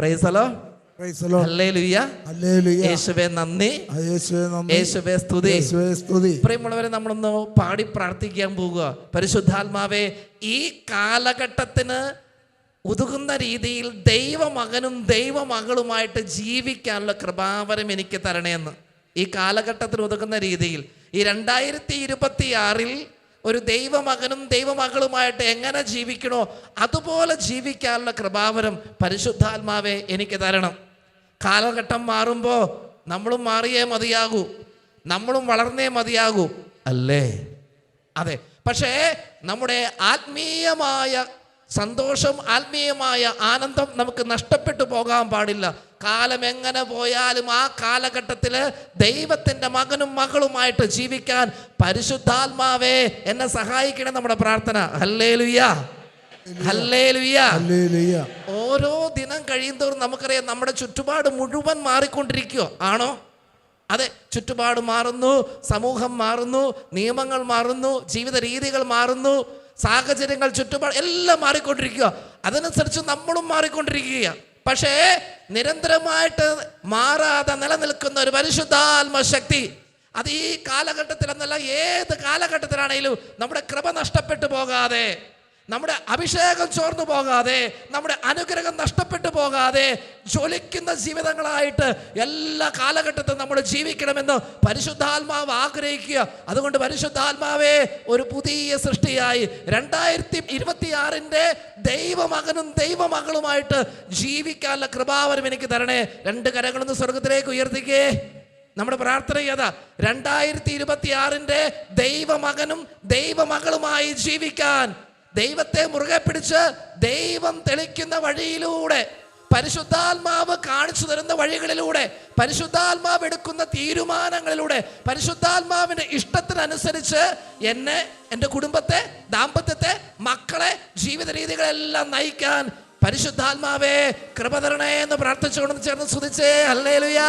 Price the Lord. Hallelujah. യേശുവേ നന്ദി, യേശുവേ സ്തുതി. പ്രിയമുള്ളവരെ, നമ്മളൊന്ന് പാടി പ്രാർത്ഥിക്കാൻ പോവുക. പരിശുദ്ധാത്മാവേ, ഈ കാലഘട്ടത്തിന് ഉതകുന്ന രീതിയിൽ ദൈവമകനും ദൈവമകളുമായിട്ട് ജീവിക്കാനുള്ള കൃപാവരം എനിക്ക് തരണേന്ന്. ഈ കാലഘട്ടത്തിന് ഉതകുന്ന രീതിയിൽ ഈ 2026 ഒരു ദൈവമകനും ദൈവമകളുമായിട്ട് എങ്ങനെ ജീവിക്കണോ അതുപോലെ ജീവിക്കാനുള്ള കൃപാവരം പരിശുദ്ധാത്മാവേ എനിക്ക് തരണം. കാലഘട്ടം മാറുമ്പോൾ നമ്മളും മാറിയേ മതിയാകൂ, നമ്മളും വളർന്നേ മതിയാകൂ, അല്ലേ? അതെ. പക്ഷേ നമ്മുടെ ആത്മീയമായ സന്തോഷം, ആത്മീയമായ ആനന്ദം നമുക്ക് നഷ്ടപ്പെട്ടു പോകാൻ പാടില്ല. കാലം എങ്ങനെ പോയാലും ആ കാലഘട്ടത്തിൽ ദൈവത്തിൻ്റെ മകനും മകളുമായിട്ട് ജീവിക്കാൻ പരിശുദ്ധാത്മാവേ എന്നെ സഹായിക്കണം. നമ്മുടെ പ്രാർത്ഥന. Hallelujah, hallelujah. ഓരോ ദിനം കഴിയുന്തോറും നമുക്കറിയാം നമ്മുടെ ചുറ്റുപാട് മുഴുവൻ മാറിക്കൊണ്ടിരിക്കുക ആണോ? അതെ, ചുറ്റുപാട് മാറുന്നു, സമൂഹം മാറുന്നു, നിയമങ്ങൾ മാറുന്നു, ജീവിത രീതികൾ മാറുന്നു, സാഹചര്യങ്ങൾ, ചുറ്റുപാട് എല്ലാം മാറിക്കൊണ്ടിരിക്കുക. അതനുസരിച്ച് നമ്മളും മാറിക്കൊണ്ടിരിക്കുക. പക്ഷേ നിരന്തരമായിട്ട് മാറാതെ നിലനിൽക്കുന്ന ഒരു പരിശുദ്ധാത്മ ശക്തി, അത് ഈ കാലഘട്ടത്തിൽ എന്നല്ല ഏത് കാലഘട്ടത്തിലാണെങ്കിലും നമ്മുടെ കൃപ നഷ്ടപ്പെട്ടു പോകാതെ, നമ്മുടെ അഭിഷേകം ചോർന്നു പോകാതെ, നമ്മുടെ അനുഗ്രഹം നഷ്ടപ്പെട്ടു പോകാതെ ജ്വലിക്കുന്ന ജീവിതങ്ങളായിട്ട് എല്ലാ കാലഘട്ടത്തിലും നമ്മൾ ജീവിക്കണമെന്ന് പരിശുദ്ധാത്മാവ് ആഗ്രഹിക്കുക. അതുകൊണ്ട് പരിശുദ്ധാത്മാവേ, ഒരു പുതിയ സൃഷ്ടിയായി 2026 ദൈവമകനും ദൈവമകളുമായിട്ട് ജീവിക്കാനുള്ള കൃപാവരം എനിക്ക് തരണേ. 2 കരങ്ങളൊന്ന് സ്വർഗത്തിലേക്ക് ഉയർത്തിക്കേ. നമ്മുടെ പ്രാർത്ഥന ഏതാ? 2026 ദൈവമകനും ദൈവമകളുമായി ജീവിക്കാൻ, ദൈവത്തെ മുറുകെ പിടിച്ച് ദൈവം തെളിക്കുന്ന വഴിയിലൂടെ, പരിശുദ്ധാത്മാവ് കാണിച്ചു തരുന്ന വഴികളിലൂടെ, പരിശുദ്ധാത്മാവ് എടുക്കുന്ന തീരുമാനങ്ങളിലൂടെ, പരിശുദ്ധാത്മാവിൻ്റെ ഇഷ്ടത്തിനനുസരിച്ച് എന്നെ, എൻ്റെ കുടുംബത്തെ, ദാമ്പത്യത്തെ, മക്കളെ, ജീവിത രീതികളെല്ലാം നയിക്കാൻ പരിശുദ്ധാത്മാവേ കൃപ തരണേ എന്ന് പ്രാർത്ഥിച്ചുകൊണ്ട് ചേർന്ന് സ്തുതിച്ചേ. ഹല്ലേലൂയ.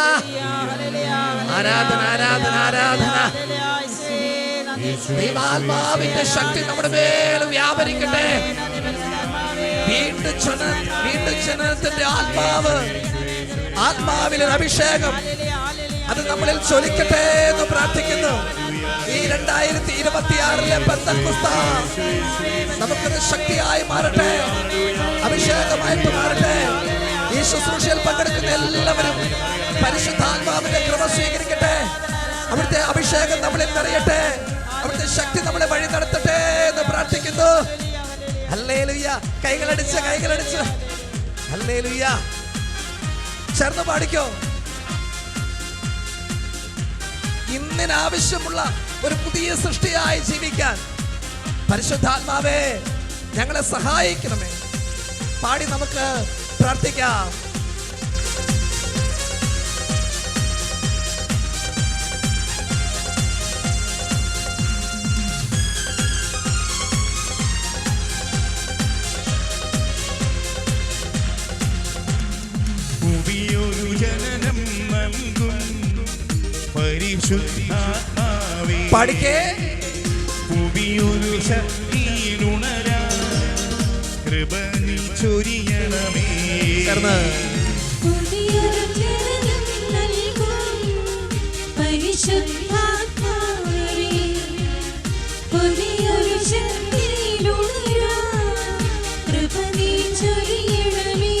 ആരാധന, ആരാധന, ആരാധന. ദൈവാത്മാവിന്റെ ശക്തി നമ്മുടെ മേൽ വ്യാപരിക്കട്ടെ. വീണ്ടും ജനനത്തിന്റെ ആത്മാവിലൊരു അഭിഷേകം അത് നമ്മളിൽ ജ്വലിക്കട്ടെ എന്ന് പ്രാർത്ഥിക്കുന്നു. ഈ 2026 പെന്തക്കോസ്ത നമുക്കത് ശക്തിയായി മാറട്ടെ, അഭിഷേകമായിട്ട് മാറട്ടെ. ഈ ശുശ്രൂഷയിൽ പങ്കെടുക്കുന്ന എല്ലാവരും പരിശുദ്ധാത്മാവിന്റെ കൃപ സ്വീകരിക്കട്ടെ. അവിടുത്തെ അഭിഷേകം നമ്മളിൽ നിറയട്ടെ, അവിടുത്തെ ശക്തി നമ്മളെ വഴി നടത്തട്ടെ എന്ന് പ്രാർത്ഥിക്കുന്നു. ഹല്ലേലൂയ. കൈകളടിച്ച് ഹല്ലേലൂയ ചേർന്ന് പാടിക്കോ. ഇന്നിനാവശ്യമുള്ള ഒരു പുതിയ സൃഷ്ടിയായി ജീവിക്കാൻ പരിശുദ്ധാത്മാവേ ഞങ്ങളെ സഹായിക്കണമേ. പാടി നമുക്ക് പ്രാർത്ഥിക്കാം. പുതിയൊരു ജനനം നൽകും പരിശുദ്ധാത്മാവേ, പാടിക്കേ. പുതിയൊരു ശക്തിയിലുണരാൻ കൃപ നീ ചൊരിയണമേ. പുതിയൊരു ജനനം നൽകും പരിശുദ്ധാത്മാവേ, പുതിയൊരു ശക്തിയിലുണരാൻ കൃപ നീ ചൊരിയണമേ.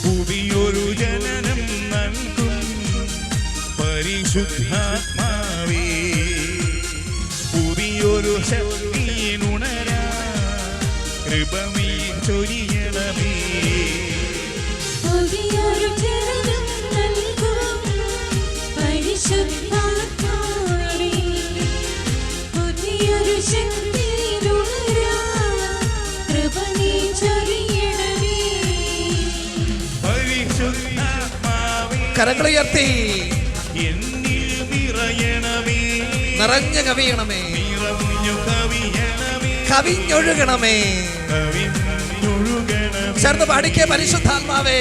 പുതിയൊരു ജനനം നൽകും പരിശുദ്ധാത്മാവേ, പുതിയൊരു ശക്തിയിലുണരാൻ കൃപ നീ ചൊരിയണമേ. പുതിയൊരു ജനനം നൽകും പരിശുദ്ധാത്മാവേ, പുതിയൊരു ശക്തിയിലുണരാൻ കൃപ നീ ചൊരിയണമേ. പരിശുദ്ധാത്മാവേ, കരങ്ങളുയർത്തി എന്നിൽ നിറയണമേ, നിറഞ്ഞു കവിയണമേ, നിറഞ്ഞു കവിയണമേ, കവിഞ്ഞൊഴുകണമേ. കവിഞ്ഞൊഴുകണമേ. ചേർന്ന് പാടിക്കേ. പരിശുദ്ധാത്മാവേ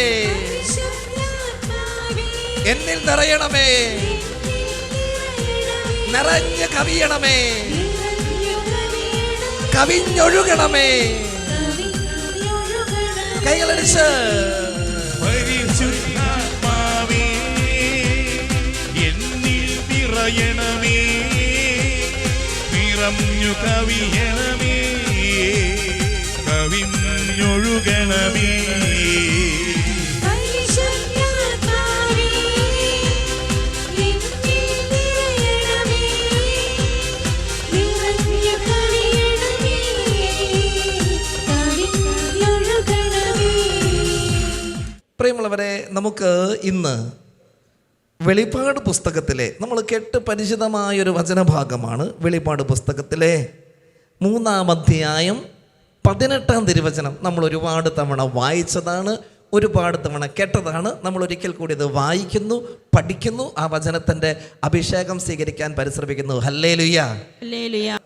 എന്നിൽ നിറയണമേ, നിറഞ്ഞു കവിയണമേ, കവിഞ്ഞൊഴുകണമേ. കൈകളടിച്ച് നിറയണമേ, നിറഞ്ഞു കവിയണമേ, കവിഞ്ഞൊഴുകണമേ. പരിശുദ്ധാത്മാവേ, എന്നിൽ നിറയണമേ, നിറഞ്ഞു കവിയണമേ, കവിഞ്ഞൊഴുകണമേ. പ്രിയമുള്ളവരെ, നമുക്ക് ഇന്ന് വെളിപ്പാട് പുസ്തകത്തിലെ നമ്മൾ കേട്ട് പരിചിതമായൊരു വചനഭാഗമാണ്. വെളിപ്പാട് പുസ്തകത്തിലെ 3-ാം അധ്യായം 18-ാം തിരുവചനം നമ്മൾ ഒരുപാട് തവണ വായിച്ചതാണ്, ഒരുപാട് തവണ കേട്ടതാണ്. നമ്മൾ ഒരിക്കൽ കൂടി ഇത് വായിക്കുന്നു, പഠിക്കുന്നു, ആ വചനത്തിൻ്റെ അഭിഷേകം സ്വീകരിക്കാൻ പരിശ്രമിക്കുന്നു. ഹല്ലേലൂയ.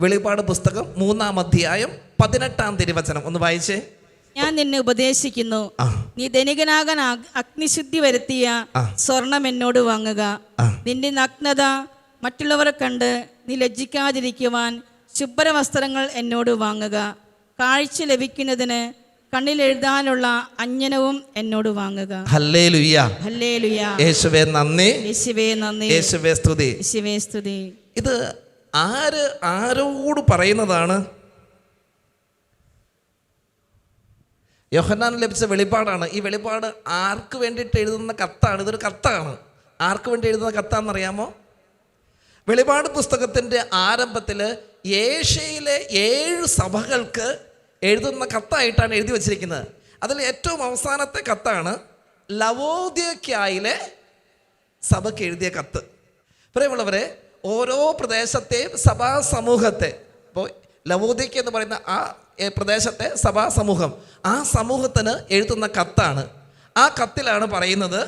വെളിപ്പാട് പുസ്തകം 3-ാം അധ്യായം 18-ാം തിരുവചനം ഒന്ന് വായിച്ചേ. ഞാൻ നിന്നെ ഉപദേശിക്കുന്നു, നീ ധനികനാകാൻ അഗ്നിശുദ്ധി വരുത്തിയ സ്വർണം എന്നോട് വാങ്ങുക. നിന്റെ നഗ്നത മറ്റുള്ളവരെ കണ്ട് നീ ലജ്ജിക്കാതിരിക്കുവാൻ ശുഭ്രവസ്ത്രങ്ങൾ എന്നോട് വാങ്ങുക. കാഴ്ച ലഭിക്കുന്നതിന് കണ്ണിൽ എഴുതാനുള്ള അഞ്ജനവും എന്നോട് വാങ്ങുക. ഹല്ലേലൂയ. ഹല്ലേലൂയ. യേശുവേ നന്ദി, യേശുവേ നന്ദി, യേശുവേ സ്തുതി. യേശുവേ സ്തുതി. ഇത് ആരോട് പറയുന്നതാണ്? യോഹന്നാൻ ലഭിച്ച വെളിപ്പാടാണ്. ഈ വെളിപ്പാട് ആർക്ക് വേണ്ടിയിട്ട് എഴുതുന്ന കത്താണ്? ഇതൊരു കത്താണ്. ആർക്ക് വേണ്ടി എഴുതുന്ന കത്താണെന്നറിയാമോ? വെളിപ്പാട് പുസ്തകത്തിൻ്റെ ആരംഭത്തിൽ ഏഷ്യയിലെ 7 സഭകൾക്ക് എഴുതുന്ന കത്തായിട്ടാണ് എഴുതി വച്ചിരിക്കുന്നത്. അതിൽ ഏറ്റവും അവസാനത്തെ കത്താണ് ലവോദിയക്കായിലെ സഭയ്ക്ക് എഴുതിയ കത്ത്. പ്രിയമുള്ളവരെ, ഓരോ പ്രദേശത്തെയും സഭാ സമൂഹത്തെ, ഇപ്പോൾ ലവോദിക്ക എന്ന് പറയുന്ന ആ പ്രദേശത്തെ സഭാ സമൂഹം, ആ സമൂഹത്തിന് എഴുതുന്ന കത്താണ്. ആ കത്തിലാണ് പറയുന്നത്,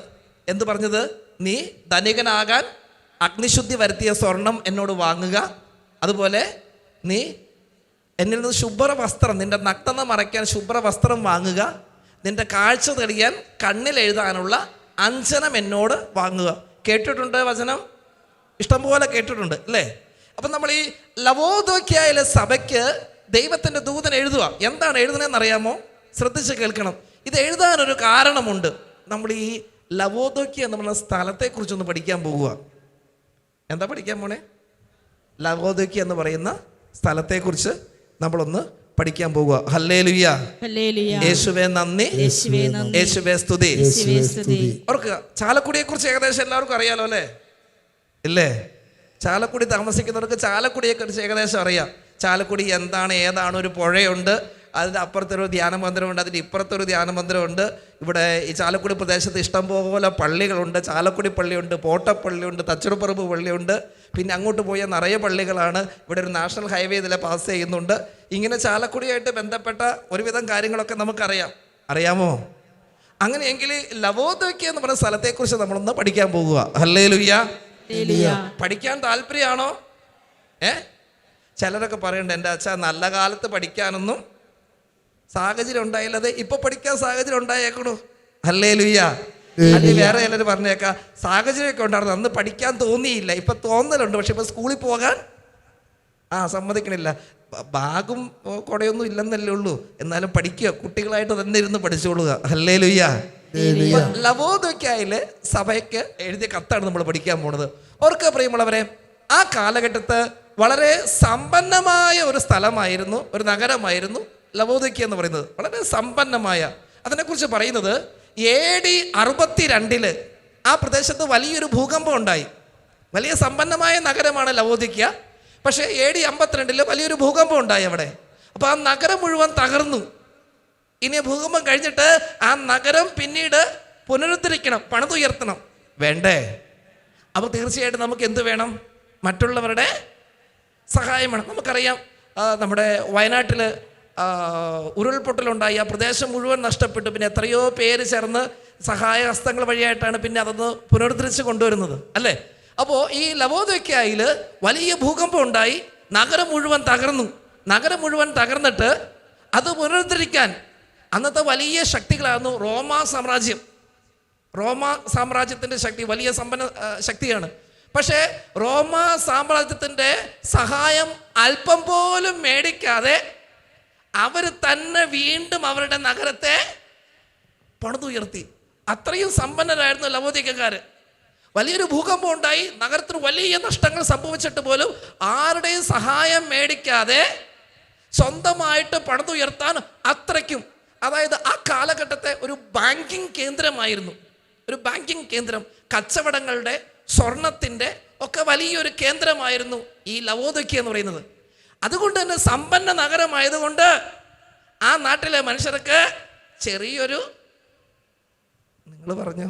എന്ത് പറഞ്ഞത്? നീ ധനികനാകാൻ അഗ്നിശുദ്ധി വരുത്തിയ സ്വർണം എന്നോട് വാങ്ങുക. അതുപോലെ നീ എന്നിൽ നിന്ന് ശുഭ്രവസ്ത്രം, നിന്റെ നഗ്നത മറയ്ക്കാൻ ശുഭ്രവസ്ത്രം വാങ്ങുക. നിന്റെ കാഴ്ച തെളിയാൻ കണ്ണിൽ എഴുതാനുള്ള അഞ്ജനം എന്നോട് വാങ്ങുക. കേട്ടിട്ടുണ്ട് വചനം? ഇഷ്ടംപോലെ കേട്ടിട്ടുണ്ട് അല്ലേ? അപ്പം നമ്മൾ ഈ ലവോദിക്കയിലെ സഭയ്ക്ക് ദൈവത്തിൻ്റെ ദൂതൻ എഴുതുക. എന്താണ് എഴുതുന്നതെന്ന് അറിയാമോ? ശ്രദ്ധിച്ച് കേൾക്കണം. ഇത് എഴുതാനൊരു കാരണമുണ്ട്. നമ്മൾ ഈ ലവോദിക്ക എന്നുള്ള സ്ഥലത്തെക്കുറിച്ചൊന്ന് പഠിക്കാൻ പോകുക. എന്താ പഠിക്കാൻ പോണേ? ലവോദിക്ക എന്ന് പറയുന്ന സ്ഥലത്തെക്കുറിച്ച് നമ്മളൊന്ന് പഠിക്കാൻ പോകുക. ഹല്ലേലൂയ. യേശുവേ നന്ദി, യേശുവേ സ്തുതി. ഓർക്കുക, ചാലക്കുടിയെക്കുറിച്ച് ഏകദേശം എല്ലാവർക്കും അറിയാലോ അല്ലേ? ഇല്ലേ? ചാലക്കുടി താമസിക്കുന്നവർക്ക് ചാലക്കുടിയെക്കുറിച്ച് ഏകദേശം അറിയാം. ചാലക്കുടി എന്താണ്, ഏതാണ്? ഒരു പുഴയുണ്ട്, അതിൻ്റെ അപ്പുറത്തൊരു ധ്യാന മന്ദിരമുണ്ട്, അതിൻ്റെ ഇപ്പുറത്തൊരു ധ്യാന മന്ദിരമുണ്ട്. ഇവിടെ ഈ ചാലക്കുടി പ്രദേശത്ത് ഇഷ്ടംപോലെ പള്ളികളുണ്ട്. ചാലക്കുടി പള്ളിയുണ്ട്, പോട്ടപ്പള്ളിയുണ്ട്, തച്ചുടുപ്പറമ്പ് പള്ളിയുണ്ട്. പിന്നെ അങ്ങോട്ട് പോയ നിറയെ പള്ളികളാണ്. ഇവിടെ ഒരു നാഷണൽ ഹൈവേ ഇതിലെ പാസ് ചെയ്യുന്നുണ്ട്. ഇങ്ങനെ ചാലക്കുടിയായിട്ട് ബന്ധപ്പെട്ട ഒരുവിധം കാര്യങ്ങളൊക്കെ നമുക്കറിയാം. അറിയാമോ? അങ്ങനെയെങ്കിൽ ലവോദിക്ക എന്ന് പറയുന്ന സ്ഥലത്തെക്കുറിച്ച് നമ്മളൊന്ന് പഠിക്കാൻ പോകുക. ഹല്ലേലൂയ. പഠിക്കാൻ താല്പര്യമാണോ? ചിലരൊക്കെ പറയണ്ട, എൻ്റെ അച്ഛാ നല്ല കാലത്ത് പഠിക്കാനൊന്നും സാഹചര്യം ഉണ്ടായില്ലത്, ഇപ്പൊ പഠിക്കാൻ സാഹചര്യം ഉണ്ടായേക്കണു. ഹല്ലേലൂയ. അല്ലെങ്കിൽ വേറെ ചിലർ പറഞ്ഞേക്കാം, സാഹചര്യമൊക്കെ ഉണ്ടായിരുന്നു, അന്ന് പഠിക്കാൻ തോന്നിയില്ല, ഇപ്പൊ തോന്നലുണ്ട്, പക്ഷെ ഇപ്പൊ സ്കൂളിൽ പോകാൻ സമ്മതിക്കണില്ല. ബാഗും കുടയൊന്നും ഇല്ലെന്നല്ലേ ഉള്ളൂ, എന്നാലും പഠിക്കുക, കുട്ടികളായിട്ട് തന്നെ ഇരുന്ന് പഠിച്ചോളുക. ഹല്ലേലൂയ. ലവോദിക്കയിലെ സഭയ്ക്ക് എഴുതിയ കത്താണ് നമ്മൾ പഠിക്കാൻ പോണത്. ഓർക്കുക പ്രിയമുള്ളവരെ, ആ കാലഘട്ടത്ത് വളരെ സമ്പന്നമായ ഒരു സ്ഥലമായിരുന്നു, ഒരു നഗരമായിരുന്നു ലവോദിക്ക എന്ന് പറയുന്നത്. വളരെ സമ്പന്നമായ, അതിനെക്കുറിച്ച് പറയുന്നത് AD 62 ആ പ്രദേശത്ത് വലിയൊരു ഭൂകമ്പം ഉണ്ടായി. വലിയ സമ്പന്നമായ നഗരമാണ് ലവോദിക്ക. പക്ഷേ AD 52 വലിയൊരു ഭൂകമ്പം ഉണ്ടായി അവിടെ. അപ്പോൾ ആ നഗരം മുഴുവൻ തകർന്നു. ഇനി ഭൂകമ്പം കഴിഞ്ഞിട്ട് ആ നഗരം പിന്നീട് പുനരുദ്ധരിക്കണം, പണിതുയർത്തണം, വേണ്ടേ? അപ്പോൾ തീർച്ചയായിട്ടും നമുക്ക് എന്ത് വേണം? മറ്റുള്ളവരുടെ സഹായം വേണം. നമുക്കറിയാം, നമ്മുടെ വയനാട്ടിൽ ഉരുൾപൊട്ടലുണ്ടായി, ആ പ്രദേശം മുഴുവൻ നഷ്ടപ്പെട്ടു. പിന്നെ എത്രയോ പേര് ചേർന്ന് സഹായ ഹസ്തങ്ങൾ വഴിയായിട്ടാണ് പിന്നെ അതൊന്ന് പുനരുദ്ധരിച്ച് കൊണ്ടുവരുന്നത് അല്ലേ? അപ്പോൾ ഈ ലവോദിക്കയിൽ വലിയ ഭൂകമ്പം ഉണ്ടായി, നഗരം മുഴുവൻ തകർന്നു. നഗരം മുഴുവൻ തകർന്നിട്ട് അത് പുനരുദ്ധരിക്കാൻ അന്നത്തെ വലിയ ശക്തികളായിരുന്നു റോമാ സാമ്രാജ്യം. റോമാ സാമ്രാജ്യത്തിൻ്റെ ശക്തി വലിയ സമ്പന്ന ശക്തിയാണ്. പക്ഷേ റോമാ സാമ്രാജ്യത്തിൻ്റെ സഹായം അല്പം പോലും മേടിക്കാതെ അവർ തന്നെ വീണ്ടും അവരുടെ നഗരത്തെ പണിതുയർത്തി. അത്രയും സമ്പന്നരായിരുന്നു ലവോദിക്കക്കാർ. വലിയൊരു ഭൂകമ്പം ഉണ്ടായി, നഗരത്തിന് വലിയ നഷ്ടങ്ങൾ സംഭവിച്ചിട്ട് പോലും ആരുടെയും സഹായം മേടിക്കാതെ സ്വന്തമായിട്ട് പണിതുയർത്താൻ അത്രയ്ക്കും, അതായത് ആ കാലഘട്ടത്തെ ഒരു ബാങ്കിങ് കേന്ദ്രമായിരുന്നു. ഒരു ബാങ്കിങ് കേന്ദ്രം, കച്ചവടങ്ങളുടെ, സ്വർണത്തിൻ്റെ ഒക്കെ വലിയൊരു കേന്ദ്രമായിരുന്നു ഈ ലവോദിക്ക എന്ന് പറയുന്നത്. അതുകൊണ്ട് തന്നെ സമ്പന്ന നഗരമായതുകൊണ്ട് ആ നാട്ടിലെ മനുഷ്യർക്ക് ചെറിയൊരു, നിങ്ങൾ പറഞ്ഞോ,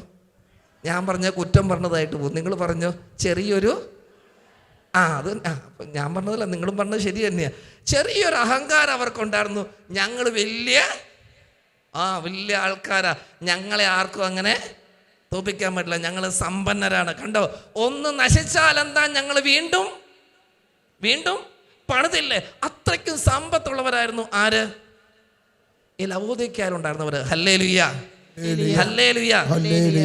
ഞാൻ പറഞ്ഞ കുറ്റം പറഞ്ഞതായിട്ട് പോകും, നിങ്ങൾ പറഞ്ഞോ, ചെറിയൊരു അത് ഞാൻ പറഞ്ഞതല്ല, നിങ്ങളും പറഞ്ഞത് ശരി തന്നെയാണ്. ചെറിയൊരു അഹങ്കാരം അവർക്കുണ്ടായിരുന്നു. ഞങ്ങൾ വലിയ ആൾക്കാരാ, ഞങ്ങളെ ആർക്കും അങ്ങനെ തോപ്പിക്കാൻ പറ്റില്ല, ഞങ്ങൾ സമ്പന്നരാണ്. കണ്ടോ, ഒന്ന് നശിച്ചാൽ എന്താ, ഞങ്ങൾ വീണ്ടും വീണ്ടും പണിതില്ലേ. അത്രയ്ക്കും സമ്പത്തുള്ളവരായിരുന്നു ആര്? ഈ ലവോദിക്കയിലുണ്ടായിരുന്നവർ. Hallelujah, hallelujah.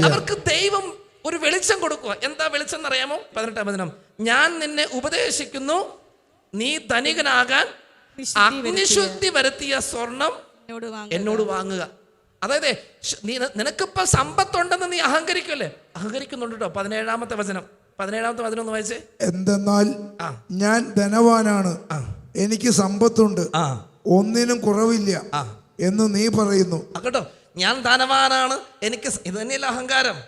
അവർക്ക് ദൈവം ഒരു വെളിച്ചം കൊടുക്കുക. എന്താ വെളിച്ചം എന്നറിയാമോ? 18-ാം വചനം, ഞാൻ നിന്നെ ഉപദേശിക്കുന്നു, നീ ധനികനാകാൻ അഗ്നിശുദ്ധി വരുത്തിയ സ്വർണം എന്നോട് വാങ്ങുക. അതായത് നിനക്കിപ്പോ സമ്പത്തുണ്ടെന്ന് നീ അഹങ്കരിക്കുമല്ലേ? അഹങ്കരിക്കുന്നുണ്ട് കേട്ടോ. 17-ാമത്തെ വചനം ഒന്ന് വായിച്ചേ. എന്തെന്നാൽ ഞാൻ ധനവാനാണ്, എനിക്ക് സമ്പത്തുണ്ട്, ഒന്നിനും കുറവില്ല എന്ന് നീ പറയുന്നു. കേട്ടോ, ഞാൻ ധനവാനാണ്, എനിക്ക്, ഇത് തന്നെയല്ല അഹങ്കാരം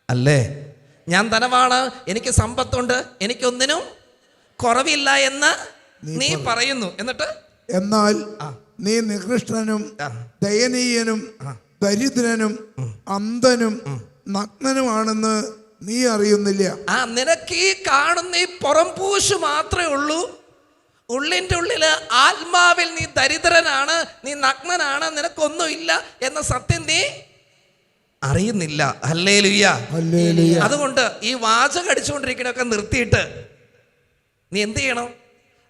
അല്ലേ? ഞാൻ ധനവാണ്, എനിക്ക് സമ്പത്തുണ്ട്, എനിക്കൊന്നിനും കുറവില്ല എന്ന് നീ പറയുന്നു. എന്നിട്ട് എന്നാൽ നീ നികൃഷ്ടനും ദയനീയനും ദരിദ്രനും അന്ധനും നഗ്നനുമാണെന്ന് നീ അറിയുന്നില്ല. നിനക്ക് ഈ കാണുന്ന ഈ പുറംപൂശ് മാത്രമേ ഉള്ളൂ. ഉള്ളിൻ്റെ ഉള്ളില് ആത്മാവിൽ നീ ദരിദ്രനാണ്, നീ നഗ്നനാണ്, നിനക്കൊന്നുമില്ല എന്ന സത്യം നീ അറിയുന്നില്ല. Hallelujah, hallelujah. അതുകൊണ്ട് ഈ വാചകം അടിച്ചുകൊണ്ടിരിക്കണൊക്കെ നിർത്തിയിട്ട് നീ എന്ത് ചെയ്യണം?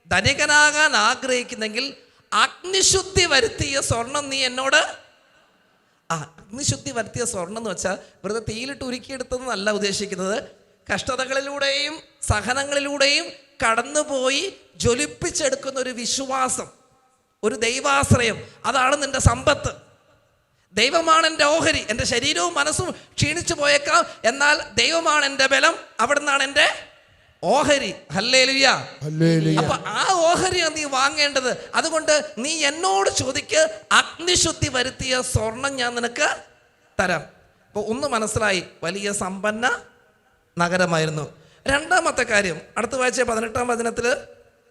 ധനികനാകാൻ ആഗ്രഹിക്കുന്നെങ്കിൽ അഗ്നിശുദ്ധി വരുത്തിയ സ്വർണം നീ എന്നോട്. അഗ്നിശുദ്ധി വരുത്തിയ സ്വർണം എന്ന് വെച്ചാൽ വെറുതെ തീയിലിട്ട് ഉരുക്കിയെടുത്തതെന്നല്ല ഉദ്ദേശിക്കുന്നത്. കഷ്ടതകളിലൂടെയും സഹനങ്ങളിലൂടെയും കടന്നുപോയി ജ്വലിപ്പിച്ചെടുക്കുന്ന ഒരു വിശ്വാസം, ഒരു ദൈവാശ്രയം, അതാണ് നിന്റെ സമ്പത്ത്. ദൈവമാണ് എൻ്റെ ഓഹരി. എൻ്റെ ശരീരവും മനസ്സും ക്ഷീണിച്ചു പോയേക്കാം, എന്നാൽ ദൈവമാണ് എൻ്റെ ബലം, അവിടെ നിന്നാണ് എൻ്റെ ഓഹരി. ഹല്ലേലൂയ. അപ്പൊ ആ ഓഹരിയാണ് നീ വാങ്ങേണ്ടത്. അതുകൊണ്ട് നീ എന്നോട് ചോദിക്ക്, അഗ്നിശുദ്ധി വരുത്തിയ സ്വർണം ഞാൻ നിനക്ക് തരാം. അപ്പൊ ഒന്ന് മനസ്സിലായി, വലിയ സമ്പന്ന നഗരമായിരുന്നു. രണ്ടാമത്തെ കാര്യം അടുത്ത വായിച്ച 18-ാം വചനത്തില്,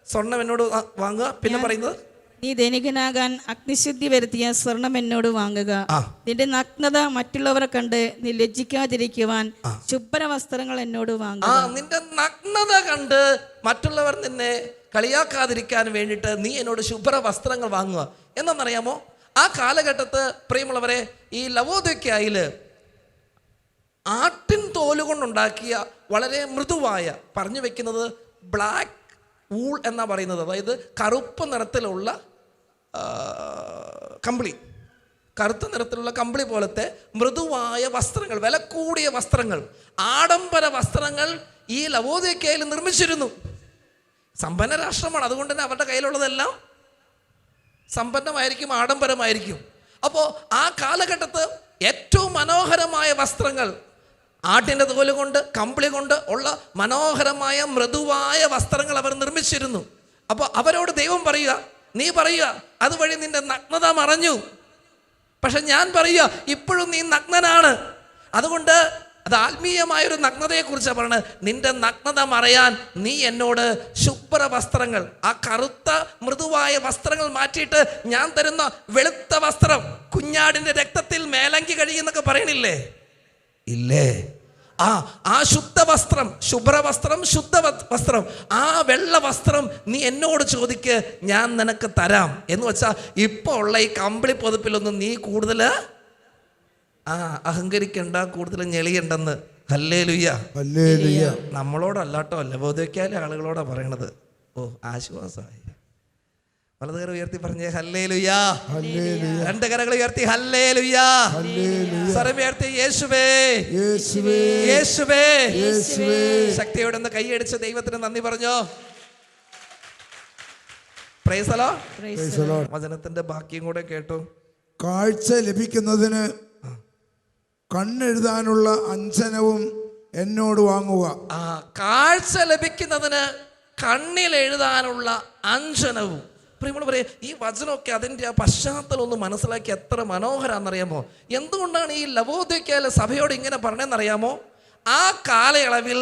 സ്വർണം എന്നോട് വാങ്ങുക. പിന്നെ പറയുന്നത്, നീ ധനികനാകാൻ അഗ്നിശുദ്ധി വരുത്തിയ സ്വർണം എന്നോട് വാങ്ങുക. നിന്റെ നഗ്നത മറ്റുള്ളവരെ കണ്ട് നീ ലജ്ജിക്കാതിരിക്കുവാൻ ശുഭ്ര വസ്ത്രങ്ങൾ എന്നോട് വാങ്ങുക. നിന്റെ നഗ്നത കണ്ട് മറ്റുള്ളവർ നിന്നെ കളിയാക്കാതിരിക്കാൻ വേണ്ടിയിട്ട് നീ എന്നോട് ശുഭ്ര വസ്ത്രങ്ങൾ വാങ്ങുക. എന്നറിയാമോ? ആ കാലഘട്ടത്ത് പ്രിയമുള്ളവരെ, ഈ ലവോദിക്കയില് ആട്ടിൻ തോലുകൊണ്ടുണ്ടാക്കിയ വളരെ മൃദുവായ, പറഞ്ഞു വെക്കുന്നത് ബ്ലാക്ക് വൂൾ എന്നാ പറയുന്നത്, അതായത് കറുപ്പ് നിറത്തിലുള്ള കമ്പിളി, കറുത്ത നിറത്തിലുള്ള കമ്പിളി പോലത്തെ മൃദുവായ വസ്ത്രങ്ങൾ, വില കൂടിയ വസ്ത്രങ്ങൾ, ആഡംബര വസ്ത്രങ്ങൾ ഈ ലവോദിക്കയിൽ നിർമ്മിച്ചിരുന്നു. സമ്പന്ന രാഷ്ട്രമാണ്, അതുകൊണ്ട് തന്നെ അവരുടെ കയ്യിലുള്ളതെല്ലാം സമ്പന്നമായിരിക്കും, ആഡംബരമായിരിക്കും. അപ്പോൾ ആ കാലഘട്ടത്ത് ഏറ്റവും മനോഹരമായ വസ്ത്രങ്ങൾ, ആട്ടിൻ്റെ തോല് കൊണ്ട്, കമ്പിളി കൊണ്ട് ഉള്ള മനോഹരമായ മൃദുവായ വസ്ത്രങ്ങൾ അവർ നിർമ്മിച്ചിരുന്നു. അപ്പോൾ അവരോട് ദൈവം പറയുക, നീ പറയുക, അതുവഴി നിന്റെ നഗ്നത മറഞ്ഞു. പക്ഷെ ഞാൻ പറയുക, ഇപ്പോഴും നീ നഗ്നനാണ്. അതുകൊണ്ട് അത് ആത്മീയമായൊരു നഗ്നതയെക്കുറിച്ചാണ് പറയുന്നത്. നിന്റെ നഗ്നത മറയാൻ നീ എന്നോട് ശുഭ്ര വസ്ത്രങ്ങൾ, ആ കറുത്ത മൃദുവായ വസ്ത്രങ്ങൾ മാറ്റിയിട്ട് ഞാൻ തരുന്ന വെളുത്ത വസ്ത്രം, കുഞ്ഞാടിൻ്റെ രക്തത്തിൽ മേലങ്കി കഴിയുന്നൊക്കെ പറയണില്ലേ? ഇല്ലേ? ആ ശുദ്ധ വസ്ത്രം, ശുഭ്രവസ്ത്രം, ശുദ്ധ വസ്ത്രം, ആ വെള്ള വസ്ത്രം നീ എന്നോട് ചോദിക്ക്, ഞാൻ നിനക്ക് തരാം. എന്ന് വെച്ചാൽ ഇപ്പോൾ ഉള്ള ഈ കമ്പിളി പൊതുപ്പിലൊന്നും നീ കൂടുതൽ അഹങ്കരിക്കണ്ട, കൂടുതൽ ഞെളിയണ്ടെന്ന്. Hallelujah, hallelujah. നമ്മളോടല്ലാട്ടോ, ലവോദിക്കയിലെ ആളുകളോടാ പറയണത്. ആശ്വാസമായി. വലതുകര ഉയർത്തി പറഞ്ഞേ ഹല്ലേലൂയ. രണ്ട് കരകൾ ഉയർത്തി ഹല്ലേലൂയ. സ്വരം ഉയർത്തി യേശുവേ, യേശുവേ, യേശുവേ, യേശുവേ. ശക്തിയോടെ ഒന്ന് കൈയടിച്ച് ദൈവത്തിന് നന്ദി പറഞ്ഞോ. Price the Lord. വചനത്തിന്റെ ബാക്കിയും കൂടെ കേട്ടു. കാഴ്ച ലഭിക്കുന്നതിന് കണ്ണെഴുതാനുള്ള അഞ്ജനവും എന്നോട് വാങ്ങുക. കാഴ്ച ലഭിക്കുന്നതിന് കണ്ണിൽ എഴുതാനുള്ള അഞ്ജനവും. പ്രിയമുള്ളവരെ, ഈ വചനമൊക്കെ അതിൻ്റെ ആ പശ്ചാത്തലം ഒന്ന് മനസ്സിലാക്കി എത്ര മനോഹരാന്നറിയാമോ? എന്തുകൊണ്ടാണ് ഈ ലവോദിക്കയിലെ സഭയോട് ഇങ്ങനെ പറഞ്ഞതെന്നറിയാമോ? ആ കാലയളവിൽ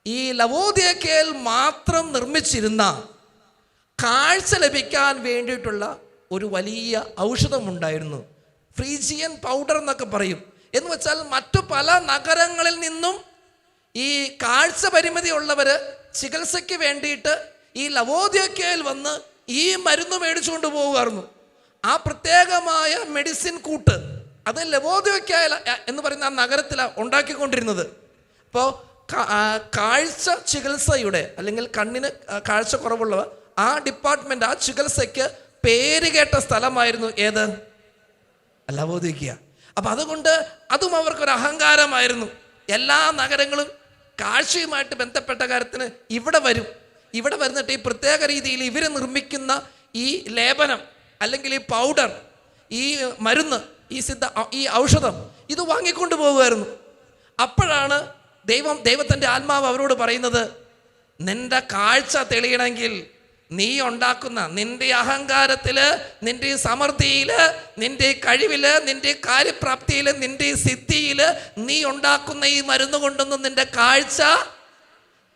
ഈ ലവോദിക്കയിൽ മാത്രം നിർമ്മിച്ചിരുന്ന കാഴ്ച ലഭിക്കാൻ വേണ്ടിയിട്ടുള്ള ഒരു വലിയ ഔഷധമുണ്ടായിരുന്നു. ഫ്രീജിയൻ പൗഡർ എന്നൊക്കെ പറയും. എന്ന് വെച്ചാൽ മറ്റു പല നഗരങ്ങളിൽ നിന്നും ഈ കാഴ്ച പരിമിതി ഉള്ളവർ ചികിത്സയ്ക്ക് വേണ്ടിയിട്ട് ഈ ലവോദിക്കയിൽ വന്ന് ഈ മരുന്ന് മേടിച്ചുകൊണ്ട് പോകുമായിരുന്നു. ആ പ്രത്യേകമായ മെഡിസിൻ കൂട്ട് അത് ലവോദിക്ക എന്ന് പറയുന്ന ആ നഗരത്തിലാണ് ഉണ്ടാക്കിക്കൊണ്ടിരുന്നത്. അപ്പോൾ കാഴ്ച ചികിത്സയുടെ അല്ലെങ്കിൽ കണ്ണിന് കാഴ്ച കുറവുള്ളവ ആ ഡിപ്പാർട്ട്മെന്റ്, ആ ചികിത്സയ്ക്ക് പേര് കേട്ട സ്ഥലമായിരുന്നു ഏത്? ലവോദിക്ക. അപ്പം അതുകൊണ്ട് അതും അവർക്കൊരു അഹങ്കാരമായിരുന്നു. എല്ലാ നഗരങ്ങളും കാഴ്ചയുമായിട്ട് ബന്ധപ്പെട്ട കാര്യത്തിന് ഇവിടെ വരും. ഇവിടെ വരുന്നിട്ട് ഈ പ്രത്യേക രീതിയിൽ ഇവർ നിർമ്മിക്കുന്ന ഈ ലേപനം അല്ലെങ്കിൽ ഈ പൗഡർ, ഈ മരുന്ന്, ഈ ഔഷധം ഇത് വാങ്ങിക്കൊണ്ട് പോകുമായിരുന്നു. അപ്പോഴാണ് ദൈവത്തിൻ്റെ ആത്മാവ് അവരോട് പറയുന്നത്, നിന്റെ കാഴ്ച തെളിയണമെങ്കിൽ നീ ഉണ്ടാക്കുന്ന നിന്റെ അഹങ്കാരത്തില്, നിന്റെ സമൃദ്ധിയില്, നിന്റെ കഴിവില്, നിന്റെ കാര്യപ്രാപ്തിയില്, നിന്റെ സിദ്ധിയില് നീ ഉണ്ടാക്കുന്ന ഈ മരുന്ന് കൊണ്ടൊന്നും നിന്റെ കാഴ്ച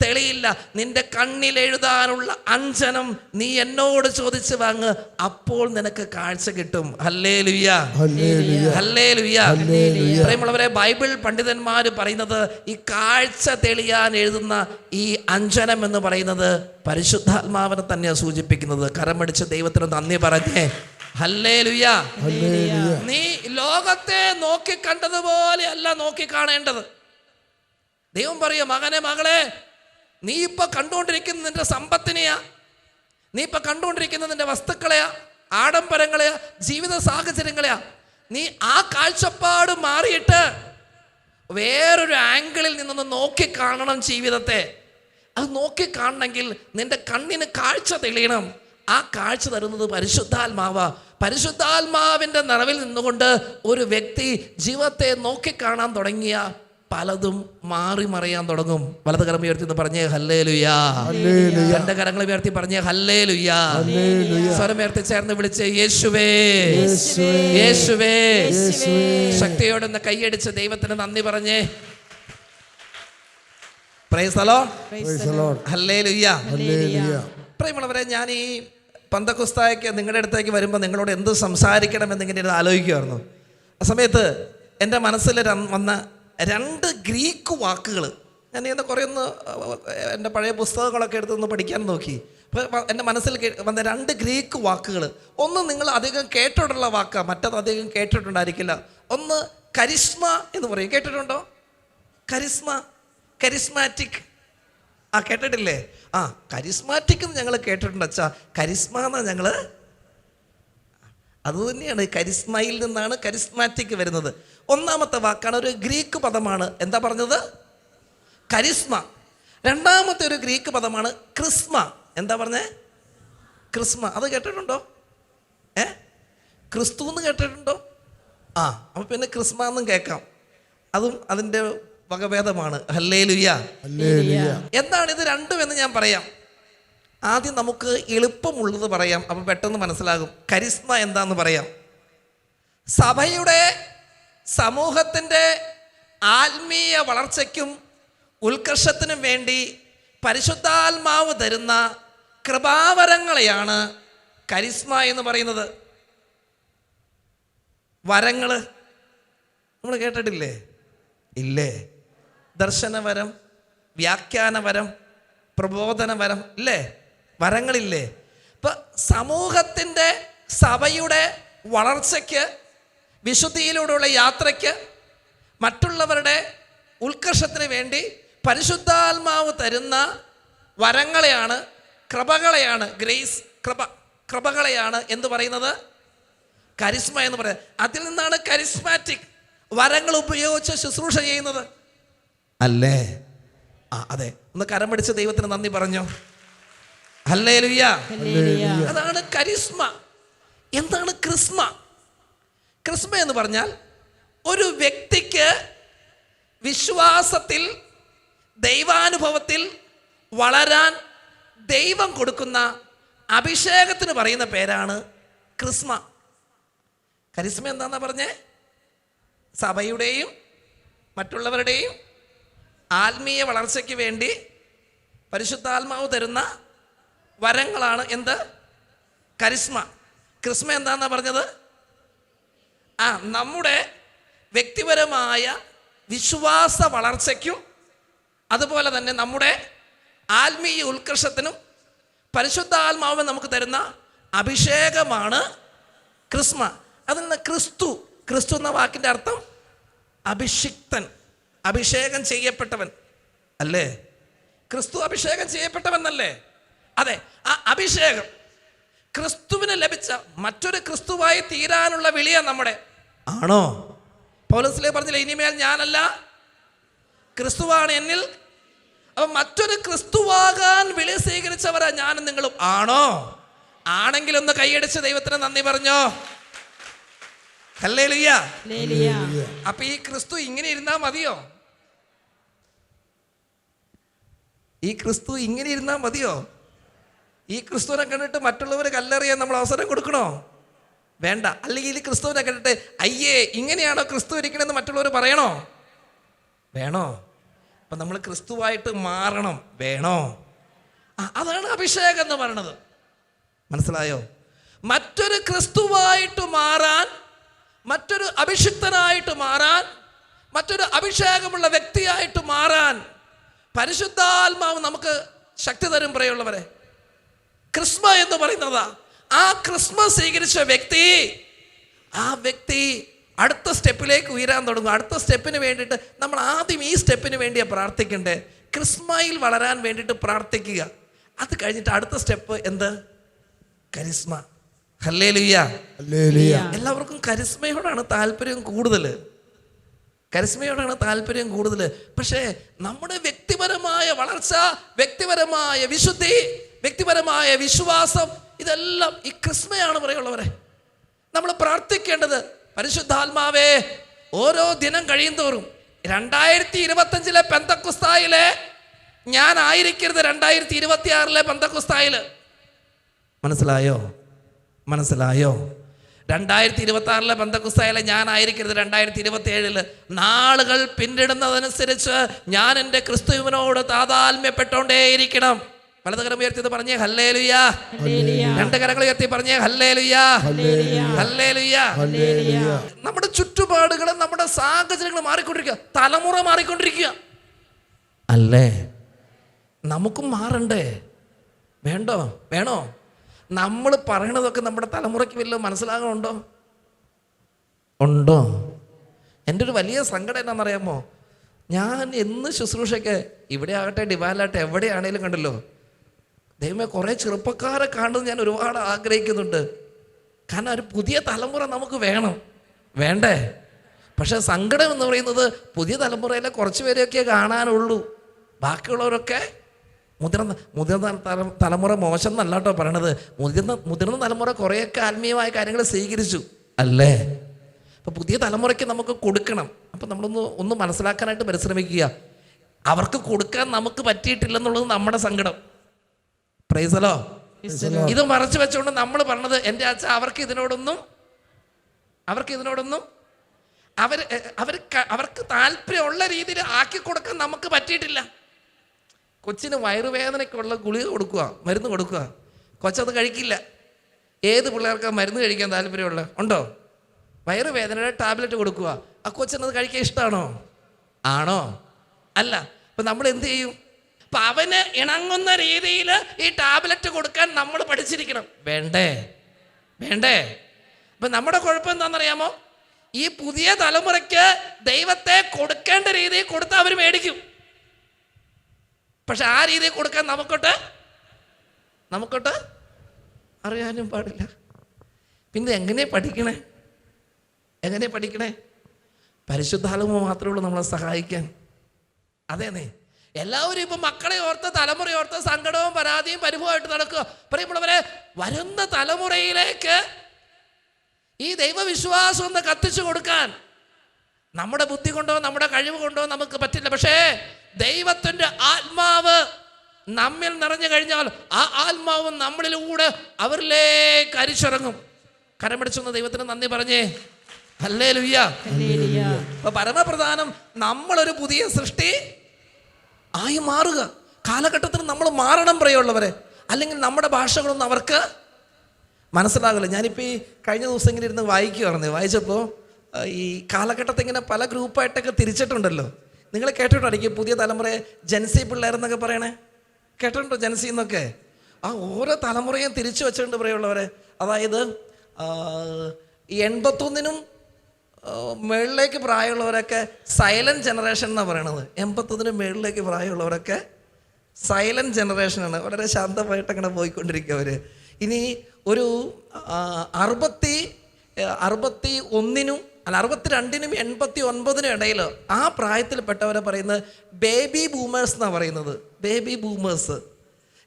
തെളിയില്ല. നിന്റെ കണ്ണിൽ എഴുതാനുള്ള അഞ്ജനം നീ എന്നോട് ചോദിച്ചു വാങ്ങ്, അപ്പോൾ നിനക്ക് കാഴ്ച കിട്ടും. Hallelujah, hallelujah. പ്രിയമുള്ളവരെ, ബൈബിൾ പണ്ഡിതന്മാർ പറയുന്നത് ഈ കാഴ്ച തെളിയാൻ എഴുതുന്ന ഈ അഞ്ജനം എന്ന് പറയുന്നത് പരിശുദ്ധാത്മാവിനെ തന്നെയാണ് സൂചിപ്പിക്കുന്നത്. കരമടിച്ച് ദൈവത്തിന് നന്ദി പറഞ്ഞേ ഹല്ലേലൂയ. നീ ലോകത്തെ നോക്കി കണ്ടതുപോലെ അല്ല നോക്കി കാണേണ്ടത്. ദൈവം പറയുക, മകനെ മകളെ, നീ ഇപ്പൊ കണ്ടുകൊണ്ടിരിക്കുന്ന നിന്റെ സമ്പത്തിനെയാ, നീ ഇപ്പൊ കണ്ടുകൊണ്ടിരിക്കുന്ന നിന്റെ വസ്തുക്കളെയാ, ആഡംബരങ്ങളെയാ, ജീവിത സാഹചര്യങ്ങളെയാ. നീ ആ കാഴ്ചപ്പാട് മാറിയിട്ട് വേറൊരു ആംഗിളിൽ നിന്നൊന്ന് നോക്കി കാണണം ജീവിതത്തെ. അത് നോക്കി കാണണമെങ്കിൽ നിന്റെ കണ്ണിന് കാഴ്ച തെളിയണം. ആ കാഴ്ച തരുന്നത് പരിശുദ്ധാത്മാവാ. പരിശുദ്ധാത്മാവിൻ്റെ നിറവിൽ നിന്നുകൊണ്ട് ഒരു വ്യക്തി ജീവിതത്തെ നോക്കിക്കാണാൻ തുടങ്ങിയ പലതും മാറി മറിയാൻ തുടങ്ങും. വലത് കരം ഉയർത്തി പറഞ്ഞേ ഹല്ലേലൂയാ. രണ്ട് കരങ്ങൾ ഉയർത്തി പറഞ്ഞേ ഹല്ലേലൂയാ. സ്വരം ഉയർത്തി ചേർന്ന് വിളിച്ച് യേശുവേ, യേശുവേ. ശക്തിയോടൊന്ന് കൈയടിച്ച് ദൈവത്തിന് നന്ദി പറഞ്ഞേ. Praise the Lord. ഹല്ലേലൂയാ. പ്രിയമുള്ളവരെ, ഞാൻ ഈ പന്തക്കുസ്തായ്ക്ക് നിങ്ങളുടെ അടുത്തേക്ക് വരുമ്പോൾ നിങ്ങളോട് എന്ത് സംസാരിക്കണമെന്ന് ഇങ്ങനെ ആലോചിക്കുമായിരുന്നു. ആ സമയത്ത് എൻ്റെ മനസ്സിൽ വന്ന രണ്ട് ഗ്രീക്ക് വാക്കുകൾ, ഞാൻ ഇന്ന് കുറേ ഒന്ന് എൻ്റെ പഴയ പുസ്തകങ്ങളൊക്കെ എടുത്തൊന്ന് പഠിക്കാൻ നോക്കി. അപ്പോൾ എൻ്റെ മനസ്സിൽ വന്ന രണ്ട് ഗ്രീക്ക് വാക്കുകൾ, ഒന്ന് നിങ്ങൾ അധികം കേട്ടിട്ടുള്ള വാക്കാണ്, മറ്റത് അധികം കേട്ടിട്ടുണ്ടായിരിക്കില്ല. ഒന്ന് കരിസ്മ എന്ന് പറയും. കേട്ടിട്ടുണ്ടോ? Charisma, charismatic. കേട്ടിട്ടില്ലേ? കരിസ്മാറ്റിക് എന്ന് ഞങ്ങൾ കേട്ടിട്ടുണ്ട് അച്ഛാ. കരിസ്മ എന്നാണ് ഞങ്ങൾ, അതുതന്നെയാണ്, കരിസ്മയിൽ നിന്നാണ് കരിസ്മാറ്റിക് വരുന്നത്. ഒന്നാമത്തെ വാക്കാണ്, ഒരു ഗ്രീക്ക് പദമാണ്. എന്താ പറഞ്ഞത്? കരിസ്മ. രണ്ടാമത്തെ ഒരു ഗ്രീക്ക് പദമാണ് ക്രിസ്മ. എന്താ പറഞ്ഞേ? ക്രിസ്മ. അത് കേട്ടിട്ടുണ്ടോ? ക്രിസ്തു എന്ന് കേട്ടിട്ടുണ്ടോ? അപ്പം പിന്നെ ക്രിസ്മ എന്നും കേൾക്കാം. അതും അതിൻ്റെ വകഭേദമാണ്. ഹല്ലേലൂയ. എന്താണ് ഇത് രണ്ടും എന്ന് ഞാൻ പറയാം. ആദ്യം നമുക്ക് എളുപ്പമുള്ളത് പറയാം, അപ്പം പെട്ടെന്ന് മനസ്സിലാകും. കരിസ്മ എന്താന്ന് പറയാം. സഭയുടെ സമൂഹത്തിൻ്റെ ആത്മീയ വളർച്ചയ്ക്കും ഉത്കർഷത്തിനും വേണ്ടി പരിശുദ്ധാത്മാവ് തരുന്ന കൃപാവരങ്ങളെയാണ് കരിസ്മ എന്ന് പറയുന്നത്. വരങ്ങൾ നമ്മൾ കേട്ടിട്ടില്ലേ? ഇല്ലേ? ദർശനവരം, വ്യാഖ്യാനവരം, പ്രബോധനവരം, ഇല്ലേ? വരങ്ങളില്ലേ? ഇപ്പം സമൂഹത്തിൻ്റെ, സഭയുടെ വളർച്ചയ്ക്ക്, വിശുദ്ധിയിലൂടെയുള്ള യാത്രയ്ക്ക്, മറ്റുള്ളവരുടെ ഉത്കർഷത്തിന് വേണ്ടി പരിശുദ്ധാത്മാവ് തരുന്ന വരങ്ങളെയാണ്, കൃപകളെയാണ്, ഗ്രേസ്, കൃപകളെയാണ് എന്ത് പറയുന്നത്? കരിസ്മ എന്ന് പറയുന്നത്. അതിൽ നിന്നാണ് കരിസ്മാറ്റിക്, വരങ്ങൾ ഉപയോഗിച്ച് ശുശ്രൂഷ ചെയ്യുന്നത് അല്ലേ? അതെ. ഒന്ന് കരം പിടിച്ച് ദൈവത്തിന് നന്ദി പറഞ്ഞോ. ഹല്ലേലൂയ. അതാണ് കരിസ്മ. എന്താണ് ക്രിസ്മ? ക്രിസ്മ എന്ന് പറഞ്ഞാൽ ഒരു വ്യക്തിക്ക് വിശ്വാസത്തിൽ ദൈവാനുഭവത്തിൽ വളരാൻ ദൈവം കൊടുക്കുന്ന അഭിഷേകത്തിന് പറയുന്ന പേരാണ് ക്രിസ്മ. കരിസ്മ എന്താണെന്നാ പറഞ്ഞേ? സഭയുടെയും മറ്റുള്ളവരുടെയും ആത്മീയ വളർച്ചയ്ക്ക് വേണ്ടി പരിശുദ്ധാത്മാവ് തരുന്ന വരങ്ങളാണ് എന്ത്? കരിസ്മ. ക്രിസ്മ എന്താണെന്നാ പറഞ്ഞത്? നമ്മുടെ വ്യക്തിപരമായ വിശ്വാസ വളർച്ചയ്ക്കും അതുപോലെ തന്നെ നമ്മുടെ ആത്മീയ ഉത്കർഷത്തിനും പരിശുദ്ധാത്മാവ് നമുക്ക് തരുന്ന അഭിഷേകമാണ് ക്രിസ്മ. അതിൽ നിന്ന് ക്രിസ്തു, ക്രിസ്തു എന്ന വാക്കിൻ്റെ അർത്ഥം അഭിഷിക്തൻ, അഭിഷേകം ചെയ്യപ്പെട്ടവൻ അല്ലേ? ക്രിസ്തു അഭിഷേകം ചെയ്യപ്പെട്ടവൻ അല്ലേ? അതെ, ആ അഭിഷേകം ക്രിസ്തുവിന് ലഭിച്ച മറ്റൊരു ക്രിസ്തുവായി തീരാനുള്ള വിളിയാണ് നമ്മുടെ. ആണോ? പൗലോസിലെ പറഞ്ഞില്ല, ഇനിമേൽ ഞാനല്ല ക്രിസ്തുവാണ് എന്നിൽ. അപ്പം മറ്റൊരു ക്രിസ്തുവാകാൻ വിളി സ്വീകരിച്ചവരാ ഞാനും നിങ്ങളും. ആണോ? ആണെങ്കിൽ ഒന്ന് കൈയടിച്ച് ദൈവത്തിന് നന്ദി പറഞ്ഞോ. ഹല്ലേലൂയ. അപ്പൊ ഈ ക്രിസ്തു ഇങ്ങനെ ഇരുന്നാ മതിയോ? ഈ ക്രിസ്തു ഇങ്ങനെ ഇരുന്നാ മതിയോ? ഈ ക്രിസ്തുവിനെ കണ്ടിട്ട് മറ്റുള്ളവർ കല്ലെറിയാൻ നമ്മൾ അവസരം കൊടുക്കണോ? വേണ്ട. അല്ലെങ്കിൽ ഈ ക്രിസ്തുവിനെ കണ്ടിട്ട് അയ്യേ ഇങ്ങനെയാണോ ക്രിസ്തു ഇരിക്കണമെന്ന് മറ്റുള്ളവർ പറയണോ? വേണോ? അപ്പൊ നമ്മൾ ക്രിസ്തുവായിട്ട് മാറണം. വേണോ? അതാണ് അഭിഷേകം എന്ന് പറയണത്. മനസ്സിലായോ? മറ്റൊരു ക്രിസ്തുവായിട്ട് മാറാൻ, മറ്റൊരു അഭിഷിക്തനായിട്ട് മാറാൻ, മറ്റൊരു അഭിഷേകമുള്ള വ്യക്തിയായിട്ട് മാറാൻ പരിശുദ്ധാത്മാവ് നമുക്ക് ശക്തി തരും. പ്രിയമുള്ളവരെ, ക്രിസ്മ എന്ന് പറയുന്നതാ. ആ ക്രിസ്മ സ്വീകരിച്ച വ്യക്തി, ആ വ്യക്തി അടുത്ത സ്റ്റെപ്പിലേക്ക് ഉയരാൻ തുടങ്ങും. അടുത്ത സ്റ്റെപ്പിന് വേണ്ടിയിട്ട് നമ്മൾ ആദ്യം ഈ സ്റ്റെപ്പിന് വേണ്ടിയാണ് പ്രാർത്ഥിക്കണ്ടേ. ക്രിസ്മയിൽ വളരാൻ വേണ്ടിയിട്ട് പ്രാർത്ഥിക്കുക. അത് കഴിഞ്ഞിട്ട് അടുത്ത സ്റ്റെപ്പ് എന്ത്? കരിസ്മ. ഹല്ലേലൂയ. എല്ലാവർക്കും കരിസ്മയോടാണ് താല്പര്യം കൂടുതൽ. കരിസ്മയോടാണ് താല്പര്യം കൂടുതൽ. പക്ഷേ നമ്മുടെ വ്യക്തിപരമായ വളർച്ച, വ്യക്തിപരമായ വിശുദ്ധി, വ്യക്തിപരമായ വിശ്വാസം, ഇതെല്ലാം ഈ ക്രിസ്മയാണ്. പറയുള്ളവരെ, നമ്മൾ പ്രാർത്ഥിക്കേണ്ടത് പരിശുദ്ധാത്മാവേ, ഓരോ ദിനം കഴിയും തോറും 2025 പെന്തക്കുസ്തായിലെ ഞാൻ ആയിരിക്കരുത് 2026 പെന്തക്കുസ്തായില്. മനസ്സിലായോ? മനസ്സിലായോ? 2026 പെന്തക്കുസ്തായിലെ ഞാൻ ആയിരിക്കരുത് 2027. നാളുകൾ പിന്നിടുന്നതനുസരിച്ച് ഞാൻ എൻ്റെ ക്രിസ്തുവിനോട് താതാത്മ്യപ്പെട്ടോണ്ടേയിരിക്കണം. വലതുകരം ഉയർത്തി പറഞ്ഞേ ഹല്ലേലൂയ. രണ്ട് കരങ്ങൾ ഉയർത്തി പറഞ്ഞേ ഹല്ലേലൂയ. ഹല്ലേലൂയ. നമ്മുടെ ചുറ്റുപാടുകളും നമ്മുടെ സാഹചര്യങ്ങൾ മാറിക്കൊണ്ടിരിക്കുക, തലമുറ മാറിക്കൊണ്ടിരിക്കുക അല്ലേ? നമുക്കും മാറണ്ടേ? വേണ്ടോ? വേണോ? നമ്മൾ പറയണതൊക്കെ നമ്മുടെ തലമുറയ്ക്ക് വല്ലതും മനസ്സിലാകണുണ്ടോ? ഉണ്ടോ? എൻ്റെ ഒരു വലിയ സങ്കടം എന്നാണെന്നറിയാമോ? ഞാൻ എന്ന് ശുശ്രൂഷയ്ക്ക് ഇവിടെ ആകട്ടെ ഡിവാലാകട്ടെ എവിടെയാണേലും കണ്ടല്ലോ, ദൈവമേ കുറേ ചെറുപ്പക്കാരെ കാണുന്നത് ഞാൻ ഒരുപാട് ആഗ്രഹിക്കുന്നുണ്ട്. കാരണം ഒരു പുതിയ തലമുറ നമുക്ക് വേണം, വേണ്ടേ? പക്ഷേ സങ്കടം എന്ന് പറയുന്നത് പുതിയ തലമുറയിലെ കുറച്ച് പേരെയൊക്കെ കാണാനുള്ളൂ. ബാക്കിയുള്ളവരൊക്കെ മുതിർന്ന തലമുറ മോശം എന്നല്ല കേട്ടോ പറയണത്. മുതിർന്ന തലമുറ കുറേയൊക്കെ ആത്മീയമായ കാര്യങ്ങൾ സ്വീകരിച്ചു അല്ലേ? അപ്പോൾ പുതിയ തലമുറയ്ക്ക് നമുക്ക് കൊടുക്കണം. അപ്പം നമ്മളൊന്ന് മനസ്സിലാക്കാനായിട്ട് പരിശ്രമിക്കുക. അവർക്ക് കൊടുക്കാൻ നമുക്ക് പറ്റിയിട്ടില്ലെന്നുള്ളത് നമ്മുടെ സങ്കടം. പ്രൈസലോ. ഇത് മറച്ചു വെച്ചുകൊണ്ട് നമ്മൾ പറഞ്ഞത് എൻ്റെ അച്ഛ അവർക്ക് ഇതിനോടൊന്നും അവർക്ക് താല്പര്യമുള്ള രീതിയിൽ ആക്കി കൊടുക്കാൻ നമുക്ക് പറ്റിയിട്ടില്ല. കൊച്ചിന് വയറുവേദനയ്ക്കുള്ള ഗുളിക കൊടുക്കുക, മരുന്ന് കൊടുക്കുക. കൊച്ചത് കഴിക്കില്ല. ഏത് പിള്ളേർക്കാണ് മരുന്ന് കഴിക്കാൻ താല്പര്യമുള്ള? ഉണ്ടോ? വയറുവേദനയുടെ ടാബ്ലറ്റ് കൊടുക്കുക. ആ കൊച്ചിനത് കഴിക്കാൻ ഇഷ്ടമാണോ? ആണോ? അല്ല. അപ്പം നമ്മൾ എന്ത് ചെയ്യും? അപ്പം അവന് ഇണങ്ങുന്ന രീതിയിൽ ഈ ടാബ്ലറ്റ് കൊടുക്കാൻ നമ്മൾ പഠിച്ചിരിക്കണം. വേണ്ടേ? വേണ്ടേ? അപ്പം നമ്മുടെ കുഴപ്പം എന്താണെന്നറിയാമോ? ഈ പുതിയ തലമുറയ്ക്ക് ദൈവത്തെ കൊടുക്കേണ്ട രീതിയിൽ കൊടുത്താൽ അവർ മേടിക്കും. പക്ഷെ ആ രീതിയിൽ കൊടുക്കാൻ നമുക്കൊട്ട് അറിയാനും പാടില്ല. പിന്നെ എങ്ങനെ പഠിക്കണേ? പരിശുദ്ധാത്മാവ് മാത്രമേ ഉള്ളൂ നമ്മളെ സഹായിക്കാൻ. അതേന്നേ, എല്ലാവരും ഇപ്പം മക്കളെ ഓർത്ത് തലമുറ ഓർത്ത് സങ്കടവും പരാതിയും പരിഭവമായിട്ട് നടക്കുക. പറയുമ്പോഴവരെ വരുന്ന തലമുറയിലേക്ക് ഈ ദൈവവിശ്വാസം ഒന്ന് കത്തിച്ചു കൊടുക്കാൻ, നമ്മുടെ ബുദ്ധി കൊണ്ടോ നമ്മുടെ കഴിവ് കൊണ്ടോ നമുക്ക് പറ്റില്ല. പക്ഷേ ദൈവത്തിൻ്റെ ആത്മാവ് നമ്മിൽ നിറഞ്ഞു കഴിഞ്ഞാൽ ആ ആത്മാവ് നമ്മളിലൂടെ അവരിലേക്ക് അരിച്ചിറങ്ങും. കരം പിടിച്ചൊന്ന് ദൈവത്തിന് നന്ദി പറഞ്ഞേ. ഹല്ലേലൂയ. അപ്പൊ പരമപ്രധാനം നമ്മളൊരു പുതിയ സൃഷ്ടി ആയി മാറുക. കാലഘട്ടത്തിൽ നമ്മൾ മാറണം പ്രിയമുള്ളവരെ, അല്ലെങ്കിൽ നമ്മുടെ ഭാഷകളൊന്നും അവർക്ക് മനസ്സിലാകില്ല. ഞാനിപ്പോൾ ഈ കഴിഞ്ഞ ദിവസം ഇങ്ങനെ ഇരുന്ന് വായിക്കുകയായിരുന്നു. വായിച്ചപ്പോൾ ഈ കാലഘട്ടത്തെ ഇങ്ങനെ പല ഗ്രൂപ്പായിട്ടൊക്കെ തിരിച്ചിട്ടുണ്ടല്ലോ. നിങ്ങൾ കേട്ടിട്ടുണ്ടായിരിക്കും പുതിയ തലമുറയെ ജൻസി പിള്ളേരെന്നൊക്കെ പറയണേ. കേട്ടിട്ടുണ്ടോ ജൻസി എന്നൊക്കെ? ആ ഓരോ തലമുറയും തിരിച്ചു വെച്ചിട്ടുണ്ട് പ്രിയമുള്ളവരെ. അതായത് 81 മുകളിലേക്ക് പ്രായമുള്ളവരൊക്കെ സൈലൻറ്റ് ജനറേഷൻ എന്നാണ് പറയണത്. 81 മുകളിലേക്ക് പ്രായമുള്ളവരൊക്കെ സൈലൻറ്റ് ജനറേഷനാണ്. വളരെ ശാന്തമായിട്ട് അങ്ങനെ പോയിക്കൊണ്ടിരിക്കുക അവർ. ഇനി ഒരു 61-നും 62-നും 89-നും ഇടയിൽ ആ പ്രായത്തിൽപ്പെട്ടവരെ പറയുന്നത് ബേബി ബൂമേഴ്സ് എന്നാണ് പറയുന്നത്. ബേബി ബൂമേഴ്സ്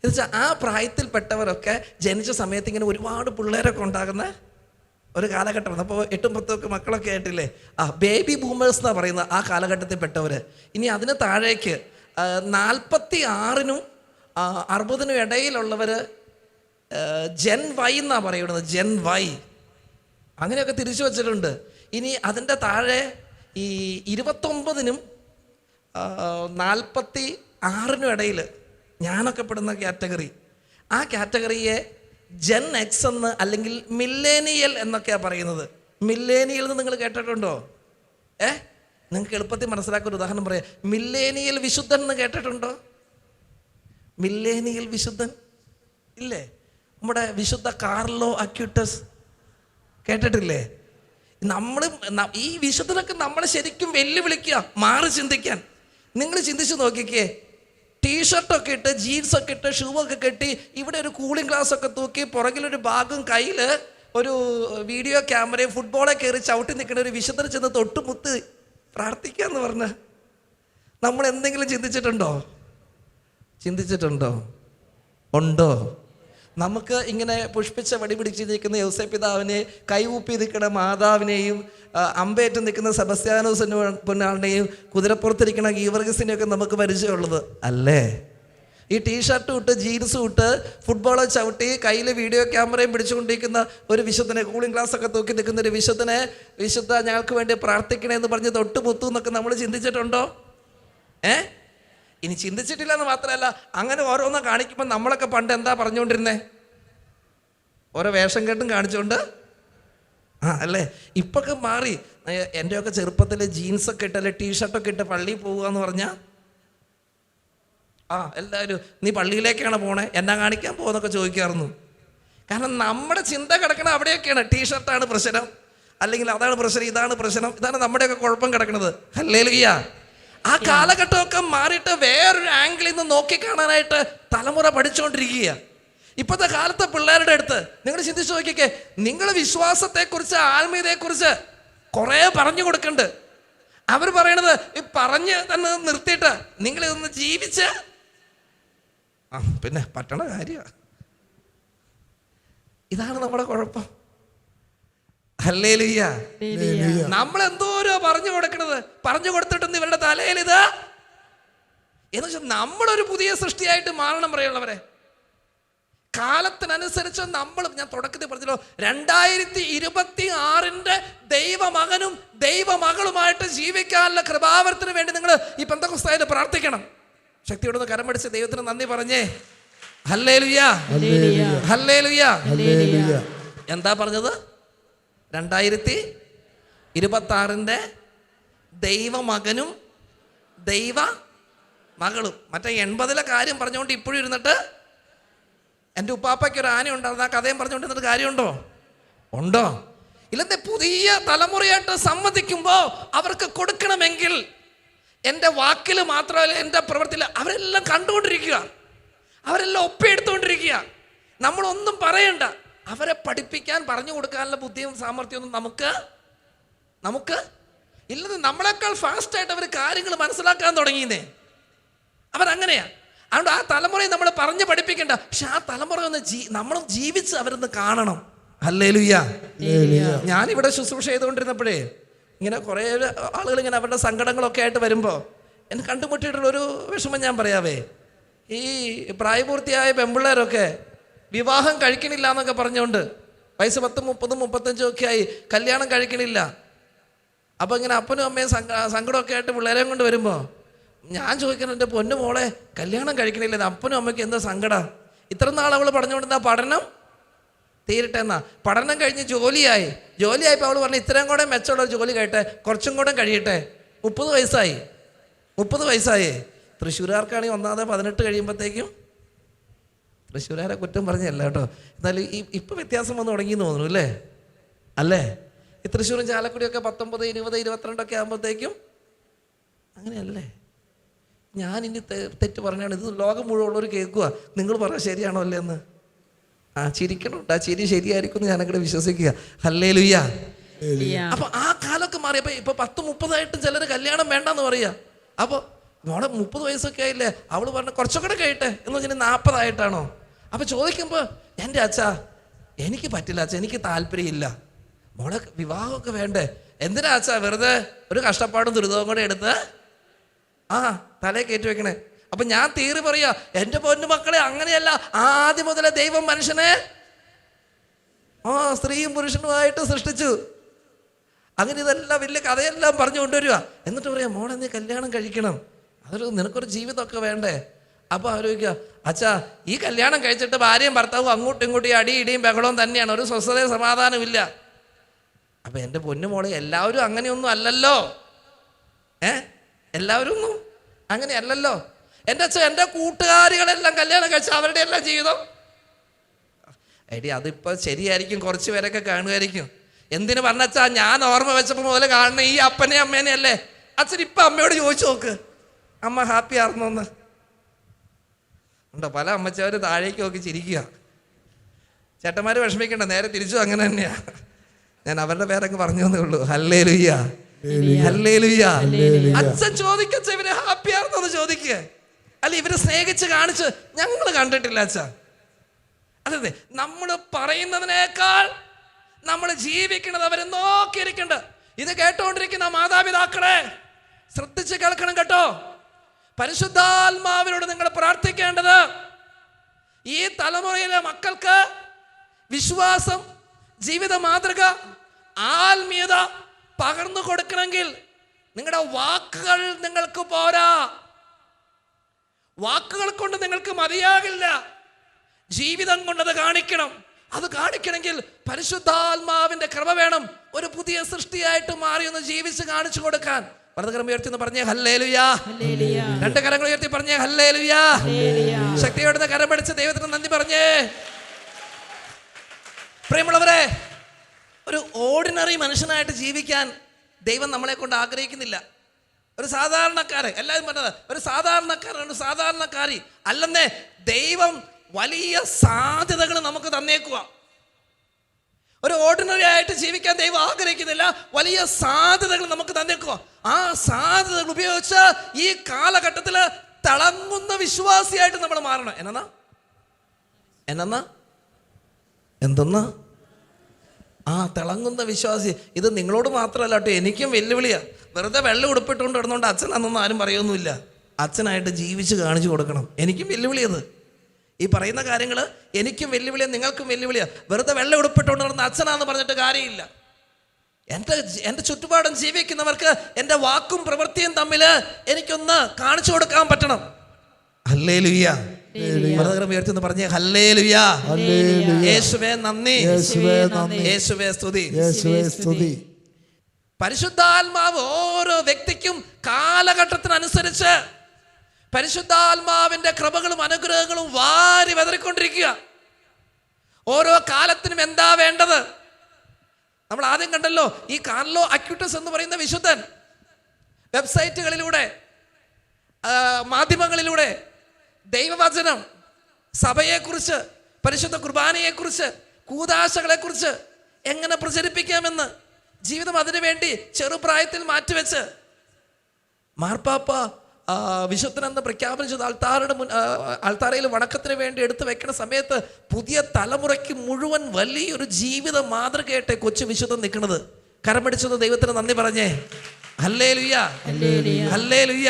എന്ന് വെച്ചാൽ ആ പ്രായത്തിൽപ്പെട്ടവരൊക്കെ ജനിച്ച സമയത്ത് ഇങ്ങനെ ഒരുപാട് പിള്ളേരൊക്കെ ഉണ്ടാകുന്ന ഒരു കാലഘട്ടമാണ്. അപ്പോൾ 8-10 മക്കളൊക്കെ ആയിട്ടില്ലേ, ബേബി ബൂമേഴ്സ് എന്നാണ് പറയുന്നത് ആ കാലഘട്ടത്തിൽപ്പെട്ടവർ. ഇനി അതിന് താഴേക്ക് 46-നും 60-നും ഇടയിലുള്ളവർ ജെൻ വൈ എന്നാണ് പറയുന്നത്. ജെൻ വൈ അങ്ങനെയൊക്കെ തിരിച്ചു വച്ചിട്ടുണ്ട്. ഇനി അതിൻ്റെ താഴെ ഈ 29-നും 46-നും ഇടയിൽ ഞാനൊക്കെ പെടുന്ന കാറ്റഗറി, ആ കാറ്റഗറിയെ ജെൻ എക്സ് എന്ന് അല്ലെങ്കിൽ മില്ലേനിയൽ എന്നൊക്കെയാണ് പറയുന്നത്. മില്ലേനിയൽ എന്ന് നിങ്ങൾ കേട്ടിട്ടുണ്ടോ? നിങ്ങൾക്ക് എളുപ്പത്തിൽ മനസ്സിലാക്കുന്ന ഒരു ഉദാഹരണം പറയാം. മില്ലേനിയൽ വിശുദ്ധൻ എന്ന് കേട്ടിട്ടുണ്ടോ? മില്ലേനിയൽ വിശുദ്ധൻ ഇല്ലേ? നമ്മുടെ വിശുദ്ധ കാർലോ അക്യൂട്ടസ് കേട്ടിട്ടില്ലേ? നമ്മൾ ഈ വിശുദ്ധനൊക്കെ നമ്മളെ ശരിക്കും വെല്ലുവിളിക്കുക മാറി ചിന്തിക്കാൻ. നിങ്ങൾ ചിന്തിച്ച് നോക്കിക്കേ, ടീഷർട്ടൊക്കെ ഇട്ട് ജീൻസൊക്കെ ഇട്ട് ഷൂവൊക്കെ കെട്ടി ഇവിടെ ഒരു കൂളിംഗ് ഗ്ലാസ് ഒക്കെ തൂക്കി പുറകിലൊരു ബാഗും കയ്യിൽ ഒരു വീഡിയോ ക്യാമറയും ഫുട്ബോളെ കയറി ചവിട്ടി നിൽക്കുന്ന ഒരു വിശുദ്ധനെ ചെന്ന് തൊട്ടുമുത്ത് പ്രാർത്ഥിക്കാന്ന് പറഞ്ഞ് നമ്മൾ എന്തെങ്കിലും ചിന്തിച്ചിട്ടുണ്ടോ? ഉണ്ടോ? നമുക്ക് ഇങ്ങനെ പുഷ്പിച്ച വടി പിടിച്ച് നിൽക്കുന്ന യൗസേപ്പ് പിതാവിനെ, കൈകൂപ്പി നിൽക്കുന്ന മാതാവിനെയും, അമ്പേറ്റ് നിൽക്കുന്ന സെബസ്ത്യാനോസ് പൊന്നാളിനെയും, കുതിരപ്പുറത്തിരിക്കുന്ന ഗീവർഗസിനെയൊക്കെ നമുക്ക് പരിചയമുള്ളത് അല്ലേ? ഈ ടീഷർട്ട് ഇട്ട് ജീൻസും ഇട്ട് ഫുട്ബോളെ ചവിട്ടി കയ്യിൽ വീഡിയോ ക്യാമറയും പിടിച്ചുകൊണ്ടിരിക്കുന്ന ഒരു വിശുദ്ധനെ, കൂളിംഗ് ഗ്ലാസ് ഒക്കെ തൂക്കി നിൽക്കുന്ന ഒരു വിശുദ്ധനെ, വിശുദ്ധ ഞങ്ങൾക്ക് വേണ്ടി പ്രാർത്ഥിക്കണേ എന്ന് പറഞ്ഞ് തൊട്ടുമുത്തു എന്നൊക്കെ നമ്മൾ ചിന്തിച്ചിട്ടുണ്ടോ? ഇനി ചിന്തിച്ചിട്ടില്ല എന്ന് മാത്രമല്ല, അങ്ങനെ ഓരോന്ന് കാണിക്കുമ്പോൾ നമ്മളൊക്കെ പണ്ട് എന്താ പറഞ്ഞുകൊണ്ടിരുന്നേ? ഓരോ വേഷം കെട്ടും കാണിച്ചുകൊണ്ട് അല്ലേ? ഇപ്പൊക്കെ മാറി. എൻ്റെയൊക്കെ ചെറുപ്പത്തിൽ ജീൻസൊക്കെ ഇട്ട് അല്ലെ ടീഷർട്ടൊക്കെ ഇട്ട് പള്ളിയിൽ പോവുക എന്ന് പറഞ്ഞാൽ എല്ലാവരും നീ പള്ളിയിലേക്കാണ് പോണേ, എന്നാ കാണിക്കാൻ പോകുന്നൊക്കെ ചോദിക്കാറുന്നു. കാരണം നമ്മുടെ ചിന്ത കിടക്കണ അവിടെയൊക്കെയാണ്. ടീഷർട്ടാണ് പ്രശ്നം, അല്ലെങ്കിൽ അതാണ് പ്രശ്നം, ഇതാണ് പ്രശ്നം, ഇതാണ് നമ്മുടെയൊക്കെ കുഴപ്പം കിടക്കണത്. ഹല്ലേലൂയ. ആ കാലഘട്ടമൊക്കെ മാറിയിട്ട് വേറൊരു ആംഗിളിൽ നിന്ന് നോക്കിക്കാണാനായിട്ട് തലമുറ പഠിച്ചുകൊണ്ടിരിക്കുക. ഇപ്പോഴത്തെ കാലത്തെ പിള്ളേരുടെ അടുത്ത് നിങ്ങൾ ചിന്തിച്ചു നോക്കിക്കേ, നിങ്ങൾ വിശ്വാസത്തെക്കുറിച്ച് ആത്മീയതയെക്കുറിച്ച് കുറേ പറഞ്ഞു കൊടുക്കണ്ട്. അവർ പറയണത് ഈ പറഞ്ഞ് തന്നെ നിർത്തിയിട്ട് നിങ്ങളിതൊന്ന് ജീവിച്ച് പിന്നെ പറ്റണ കാര്യമാണ്. ഇതാണ് നമ്മുടെ കുഴപ്പം. ഹല്ലേലൂയ. നമ്മൾ എന്തോരോ പറഞ്ഞു കൊടുക്കണത്, പറഞ്ഞു കൊടുത്തിട്ടൊന്നും ഇവരുടെ തലയിൽ ഇത് എന്ന് വെച്ചാൽ നമ്മളൊരു പുതിയ സൃഷ്ടിയായിട്ട് മാറണം പറയുള്ളവരെ. കാലത്തിനനുസരിച്ച് ഞാൻ തുടക്കത്തിൽ പറഞ്ഞല്ലോ, 2026 ദൈവമകനും ദൈവമകളുമായിട്ട് ജീവിക്കാനുള്ള കൃപാവർത്തിന് വേണ്ടി നിങ്ങൾ ഈ പെന്തക്കോസ്തായിട്ട് പ്രാർത്ഥിക്കണം. ശക്തിയോടൊന്ന് കരം പിടിച്ച് ദൈവത്തിന് നന്ദി പറഞ്ഞേ. Hallelujah, hallelujah. എന്താ പറഞ്ഞത്? 2026 ദൈവമകനും ദൈവമകളും. മറ്റേ 80-ലെ കാര്യം പറഞ്ഞുകൊണ്ട് ഇപ്പോഴും ഇരുന്നിട്ട് എൻ്റെ ഉപ്പാപ്പയ്ക്ക് ഒരു ആന ഉണ്ടായിരുന്നു, ആ കഥയും പറഞ്ഞുകൊണ്ടിരുന്നിട്ട് കാര്യമുണ്ടോ? ഉണ്ടോ? ഇല്ലെന്നേ. പുതിയ തലമുറയായിട്ട് സമ്മതിക്കുമ്പോൾ അവർക്ക് കൊടുക്കണമെങ്കിൽ എൻ്റെ വാക്കിൽ മാത്രമല്ല എൻ്റെ പ്രവൃത്തിയിൽ അവരെല്ലാം കണ്ടുകൊണ്ടിരിക്കുക, അവരെല്ലാം ഒപ്പിയെടുത്തുകൊണ്ടിരിക്കുക. നമ്മളൊന്നും പറയണ്ട, അവരെ പഠിപ്പിക്കാൻ പറഞ്ഞു കൊടുക്കാനുള്ള ബുദ്ധിയും സാമർഥ്യമൊന്നും നമുക്ക് ഇല്ലെന്ന്. നമ്മളെക്കാൾ ഫാസ്റ്റായിട്ട് അവർ കാര്യങ്ങൾ മനസ്സിലാക്കാൻ തുടങ്ങിയെന്നേ. അവരങ്ങനെയാ. അതുകൊണ്ട് ആ തലമുറയെ നമ്മൾ പറഞ്ഞ് പഠിപ്പിക്കണ്ട, പക്ഷെ ആ തലമുറ ഒന്ന് നമ്മളും ജീവിച്ച് അവരൊന്ന് കാണണം. ഹല്ലേലൂയ. ഞാനിവിടെ ശുശ്രൂഷ ചെയ്തുകൊണ്ടിരുന്നപ്പോഴേ ഇങ്ങനെ കുറേ ആളുകൾ ഇങ്ങനെ അവരുടെ സങ്കടങ്ങളൊക്കെ ആയിട്ട് വരുമ്പോൾ എന്നെ കണ്ടുമുട്ടിയിട്ടുള്ളൊരു വിഷമം ഞാൻ പറയാവേ. ഈ പ്രായപൂർത്തിയായ പെൺപിള്ളേരൊക്കെ വിവാഹം കഴിക്കണില്ല എന്നൊക്കെ പറഞ്ഞുകൊണ്ട് വയസ്സ് 10, 30, 35 ഒക്കെ ആയി കല്യാണം കഴിക്കണില്ല. അപ്പോൾ ഇങ്ങനെ അപ്പനും അമ്മയും സങ്കടമൊക്കെ ആയിട്ട് പിള്ളേരെയും കൊണ്ട് വരുമ്പോൾ ഞാൻ ചോദിക്കണം, എൻ്റെ പൊന്നു മോളെ കല്യാണം കഴിക്കണില്ല, അപ്പനും അമ്മയ്ക്ക് എന്താ സങ്കടം? ഇത്ര നാൾ അവൾ പറഞ്ഞുകൊണ്ടിരുന്ന പഠനം തീരട്ടെ എന്നാ. പഠനം കഴിഞ്ഞ് ജോലിയായപ്പോൾ അവൾ പറഞ്ഞു ഇത്രയും കൂടെ മെച്ചമുള്ള ജോലി കഴിയട്ടെ, കുറച്ചും കൂടെ കഴിയട്ടെ. 30 വയസ്സായി. തൃശ്ശൂർകാർക്കാണെങ്കിൽ ഒന്നാമത് 18 കഴിയുമ്പോഴത്തേക്കും, തൃശ്ശൂരാരെ കുറ്റം പറഞ്ഞല്ല കേട്ടോ, എന്നാലും ഇപ്പം വ്യത്യാസം വന്ന് തുടങ്ങിയെന്ന് തോന്നുന്നു അല്ലേ? അല്ലേ? ഈ തൃശ്ശൂരും ചാലക്കുടിയൊക്കെ 19, 20, 22 ആകുമ്പോഴത്തേക്കും അങ്ങനെയല്ലേ? ഞാൻ ഇനി തെറ്റ് പറഞ്ഞാണ്, ഇത് ലോകം മുഴുവനുള്ളവർ കേൾക്കുക, നിങ്ങൾ പറയാം ശരിയാണോ അല്ലേ എന്ന്. ചിരിക്കണുണ്ട്, ആ ചിരി ശരിയായിരിക്കും ഞാനങ്ങോട്ട് വിശ്വസിക്കുക. ഹല്ലേലൂയ. അപ്പൊ ആ കാലമൊക്കെ മാറിയപ്പോ ഇപ്പൊ 10, 30 ചിലർ കല്യാണം വേണ്ടെന്ന് പറയാ. അപ്പൊ മോളെ 30 വയസ്സൊക്കെ ആയില്ലേ, അവള് പറഞ്ഞ കുറച്ചൊക്കെ കഴിയട്ടെ എന്ന് വെച്ചാൽ 40 ആയിട്ടാണോ? അപ്പൊ ചോദിക്കുമ്പോ എൻ്റെ അച്ഛാ എനിക്ക് പറ്റില്ല അച്ഛാ, എനിക്ക് താല്പര്യമില്ല, മോളെ വിവാഹമൊക്കെ വേണ്ടേ, എന്തിനാ അച്ഛാ വെറുതെ ഒരു കഷ്ടപ്പാടും ദുരിതവും കൂടെ എടുത്ത് തലേ കയറ്റി വെക്കണേ. അപ്പൊ ഞാൻ തീറി പറയാ, എൻ്റെ പൊന്നു മക്കളെ അങ്ങനെയല്ല. ആദ്യം മുതലേ ദൈവം മനുഷ്യനെ സ്ത്രീയും പുരുഷനുമായിട്ട് സൃഷ്ടിച്ചു. അങ്ങനെ ഇതെല്ലാം വലിയ കഥയെല്ലാം പറഞ്ഞു കൊണ്ടുവരിക. എന്നിട്ട് പറയാ മോളെ നീ കല്യാണം കഴിക്കണം, നിനക്കൊരു ജീവിതമൊക്കെ വേണ്ടേ. അപ്പൊ ആലോചിക്കുക, അച്ഛാ ഈ കല്യാണം കഴിച്ചിട്ട് ഭാര്യയും ഭർത്താവും അങ്ങോട്ടും ഇങ്ങോട്ടും ഇടിയും ബഹളവും തന്നെയാണ്, ഒരു സ്വസ്ഥതയും സമാധാനവും ഇല്ല. അപ്പൊ എൻ്റെ പൊന്നു മോളെ എല്ലാവരും അങ്ങനെയൊന്നും അല്ലല്ലോ. എല്ലാവരും ഒന്നും അങ്ങനെയല്ലല്ലോ. എൻ്റെ അച്ഛൻ എൻ്റെ കൂട്ടുകാരികളെല്ലാം കല്യാണം കഴിച്ച അവരുടെ എല്ലാം ജീവിതം അതിപ്പോൾ ശരിയായിരിക്കും, കുറച്ച് പേരൊക്കെ കാണുമായിരിക്കും. എന്തിനു പറഞ്ഞച്ചാ ഞാൻ ഓർമ്മ വെച്ചപ്പോൾ മുതൽ കാണുന്ന ഈ അപ്പനെ അമ്മേനെ അല്ലേ. അച്ഛൻ ഇപ്പം അമ്മയോട് ചോദിച്ചു നോക്ക്, അമ്മ ഹാപ്പി ആയിരുന്നോന്ന് ഉണ്ടോ? പല അമ്മച്ചവർ താഴേക്ക് നോക്കി ചിരിക്കുക. ചേട്ടന്മാർ വിഷമിക്കണ്ട, നേരെ തിരിച്ചു അങ്ങനെ തന്നെയാ. ഞാൻ അവരുടെ പേരൊക്കെ പറഞ്ഞു തന്നേ ഉള്ളൂ. Hallelujah, hallelujah. അച്ഛൻ ചോദിക്കച്ച ഇവര് ഹാപ്പി ആണെന്നൊന്ന് ചോദിക്കുക. അല്ല ഇവരെ സ്നേഹിച്ച് കാണിച്ച് ഞങ്ങൾ കണ്ടിട്ടില്ല അച്ഛാ. അതെ, നമ്മൾ പറയുന്നതിനേക്കാൾ നമ്മൾ ജീവിക്കുന്നത് അവരെ നോക്കിയിരിക്കണ്ട. ഇത് കേട്ടോണ്ടിരിക്കുന്ന മാതാപിതാക്കളെ ശ്രദ്ധിച്ച് കേൾക്കണം കേട്ടോ. പരിശുദ്ധാത്മാവിനോട് നിങ്ങൾ പ്രാർത്ഥിക്കേണ്ടത് ഈ തലമുറയിലെ മക്കൾക്ക് വിശ്വാസം, ജീവിത മാതൃക, ആത്മീയത പകർന്നു കൊടുക്കണമെങ്കിൽ നിങ്ങളുടെ വാക്കുകൾ നിങ്ങൾക്ക് പോരാ. വാക്കുകൾ കൊണ്ട് നിങ്ങൾക്ക് മതിയാകില്ല, ജീവിതം കൊണ്ടത് കാണിക്കണം. അത് കാണിക്കണമെങ്കിൽ പരിശുദ്ധാത്മാവിന്റെ കൃപ വേണം. ഒരു പുതിയ സൃഷ്ടിയായിട്ട് മാറി ഒന്ന് ജീവിച്ച് കാണിച്ചു കൊടുക്കാൻ. വലതുകരം ഉയർത്തി പറഞ്ഞേ ഹല്ലേലൂയാ. രണ്ട് കരങ്ങൾ ഉയർത്തി പറഞ്ഞേ ഹല്ലേലൂയാ. ശക്തിയോടെ കരം പിടിച്ച് ദൈവത്തിന് നന്ദി പറഞ്ഞേ. പ്രിയമുള്ളവരെ, ഒരു ഓർഡിനറി മനുഷ്യനായിട്ട് ജീവിക്കാൻ ദൈവം നമ്മളെ കൊണ്ട് ആഗ്രഹിക്കുന്നില്ല. ഒരു സാധാരണക്കാരൻ, എല്ലാവരും പറഞ്ഞത് ഒരു സാധാരണക്കാരൻ, സാധാരണക്കാരി അല്ലെന്നേ. ദൈവം വലിയ സാധ്യതകൾ നമുക്ക് തന്നേക്കുക. ഒരു ഓർഡിനറി ആയിട്ട് ജീവിക്കാൻ ദൈവം ആഗ്രഹിക്കുന്നില്ല, വലിയ സാധ്യതകൾ നമുക്ക് തന്നേക്കുക. ആ സാധ്യതകൾ ഉപയോഗിച്ച് ഈ കാലഘട്ടത്തിൽ തിളങ്ങുന്ന വിശ്വാസിയായിട്ട് നമ്മൾ മാറണം. എന്തെന്നാ തിളങ്ങുന്ന വിശ്വാസി. ഇത് നിങ്ങളോട് മാത്രമല്ല കേട്ടോ, എനിക്കും വെല്ലുവിളിയാ. വെറുതെ വെള്ളം ഉടുപ്പിട്ടുകൊണ്ട് കിടന്നുകൊണ്ട് അച്ഛനാണെന്നൊന്നും ആരും പറയൊന്നുമില്ല. അച്ഛനായിട്ട് ജീവിച്ച് കാണിച്ചു കൊടുക്കണം. എനിക്കും വെല്ലുവിളിയത്. ഈ പറയുന്ന കാര്യങ്ങൾ എനിക്കും വെല്ലുവിളിയാ, നിങ്ങൾക്കും വെല്ലുവിളിയാ. വെറുതെ വെള്ളം ഉടുപ്പിട്ടുകൊണ്ട് കിടന്ന അച്ഛനാന്ന് പറഞ്ഞിട്ട് കാര്യമില്ല. എൻ്റെ ചുറ്റുപാടും ജീവിക്കുന്നവർക്ക് എൻ്റെ വാക്കും പ്രവൃത്തിയും തമ്മിൽ എനിക്കൊന്ന് കാണിച്ചു കൊടുക്കാൻ പറ്റണം. ഹല്ലേലൂയ. ഉയർത്തുന്ന പറഞ്ഞേ ഹല്ലേലൂയാ. യേശുവേ നന്ദി, യേശുവേ സ്തുതി. പരിശുദ്ധാത്മാവ് ഓരോ വ്യക്തിക്കും കാലഘട്ടത്തിനനുസരിച്ച് പരിശുദ്ധാത്മാവിന്റെ കൃപകളും അനുഗ്രഹങ്ങളും വാരി വെതറിക്കൊണ്ടിരിക്കുക. ഓരോ കാലത്തിനും എന്താ വേണ്ടത്? നമ്മൾ ആദ്യം കണ്ടല്ലോ, ഈ കാർലോ അക്യൂട്ടസ് എന്ന് പറയുന്ന വിശുദ്ധൻ വെബ്സൈറ്റുകളിലൂടെ, മാധ്യമങ്ങളിലൂടെ ദൈവവചനം, സഭയെക്കുറിച്ച്, പരിശുദ്ധ കുർബാനയെക്കുറിച്ച്, കൂദാശകളെക്കുറിച്ച് എങ്ങനെ പ്രചരിപ്പിക്കാമെന്ന് ജീവിതം അതിനു വേണ്ടി ചെറുപ്രായത്തിൽ മാറ്റിവെച്ച് മാർപ്പാപ്പ വിശുദ്ധനെന്ന് പ്രഖ്യാപിച്ചത് ആൾത്താരയിൽ വണക്കത്തിന് വേണ്ടി എടുത്തു വെക്കുന്ന സമയത്ത് പുതിയ തലമുറയ്ക്ക് മുഴുവൻ വലിയൊരു ജീവിത മാതൃകയായിട്ട് കൊച്ചു വിശുദ്ധൻ നിൽക്കുന്നത്. കരം പിടിച്ചത് ദൈവത്തിന് നന്ദി പറഞ്ഞേ. Hallelujah, hallelujah.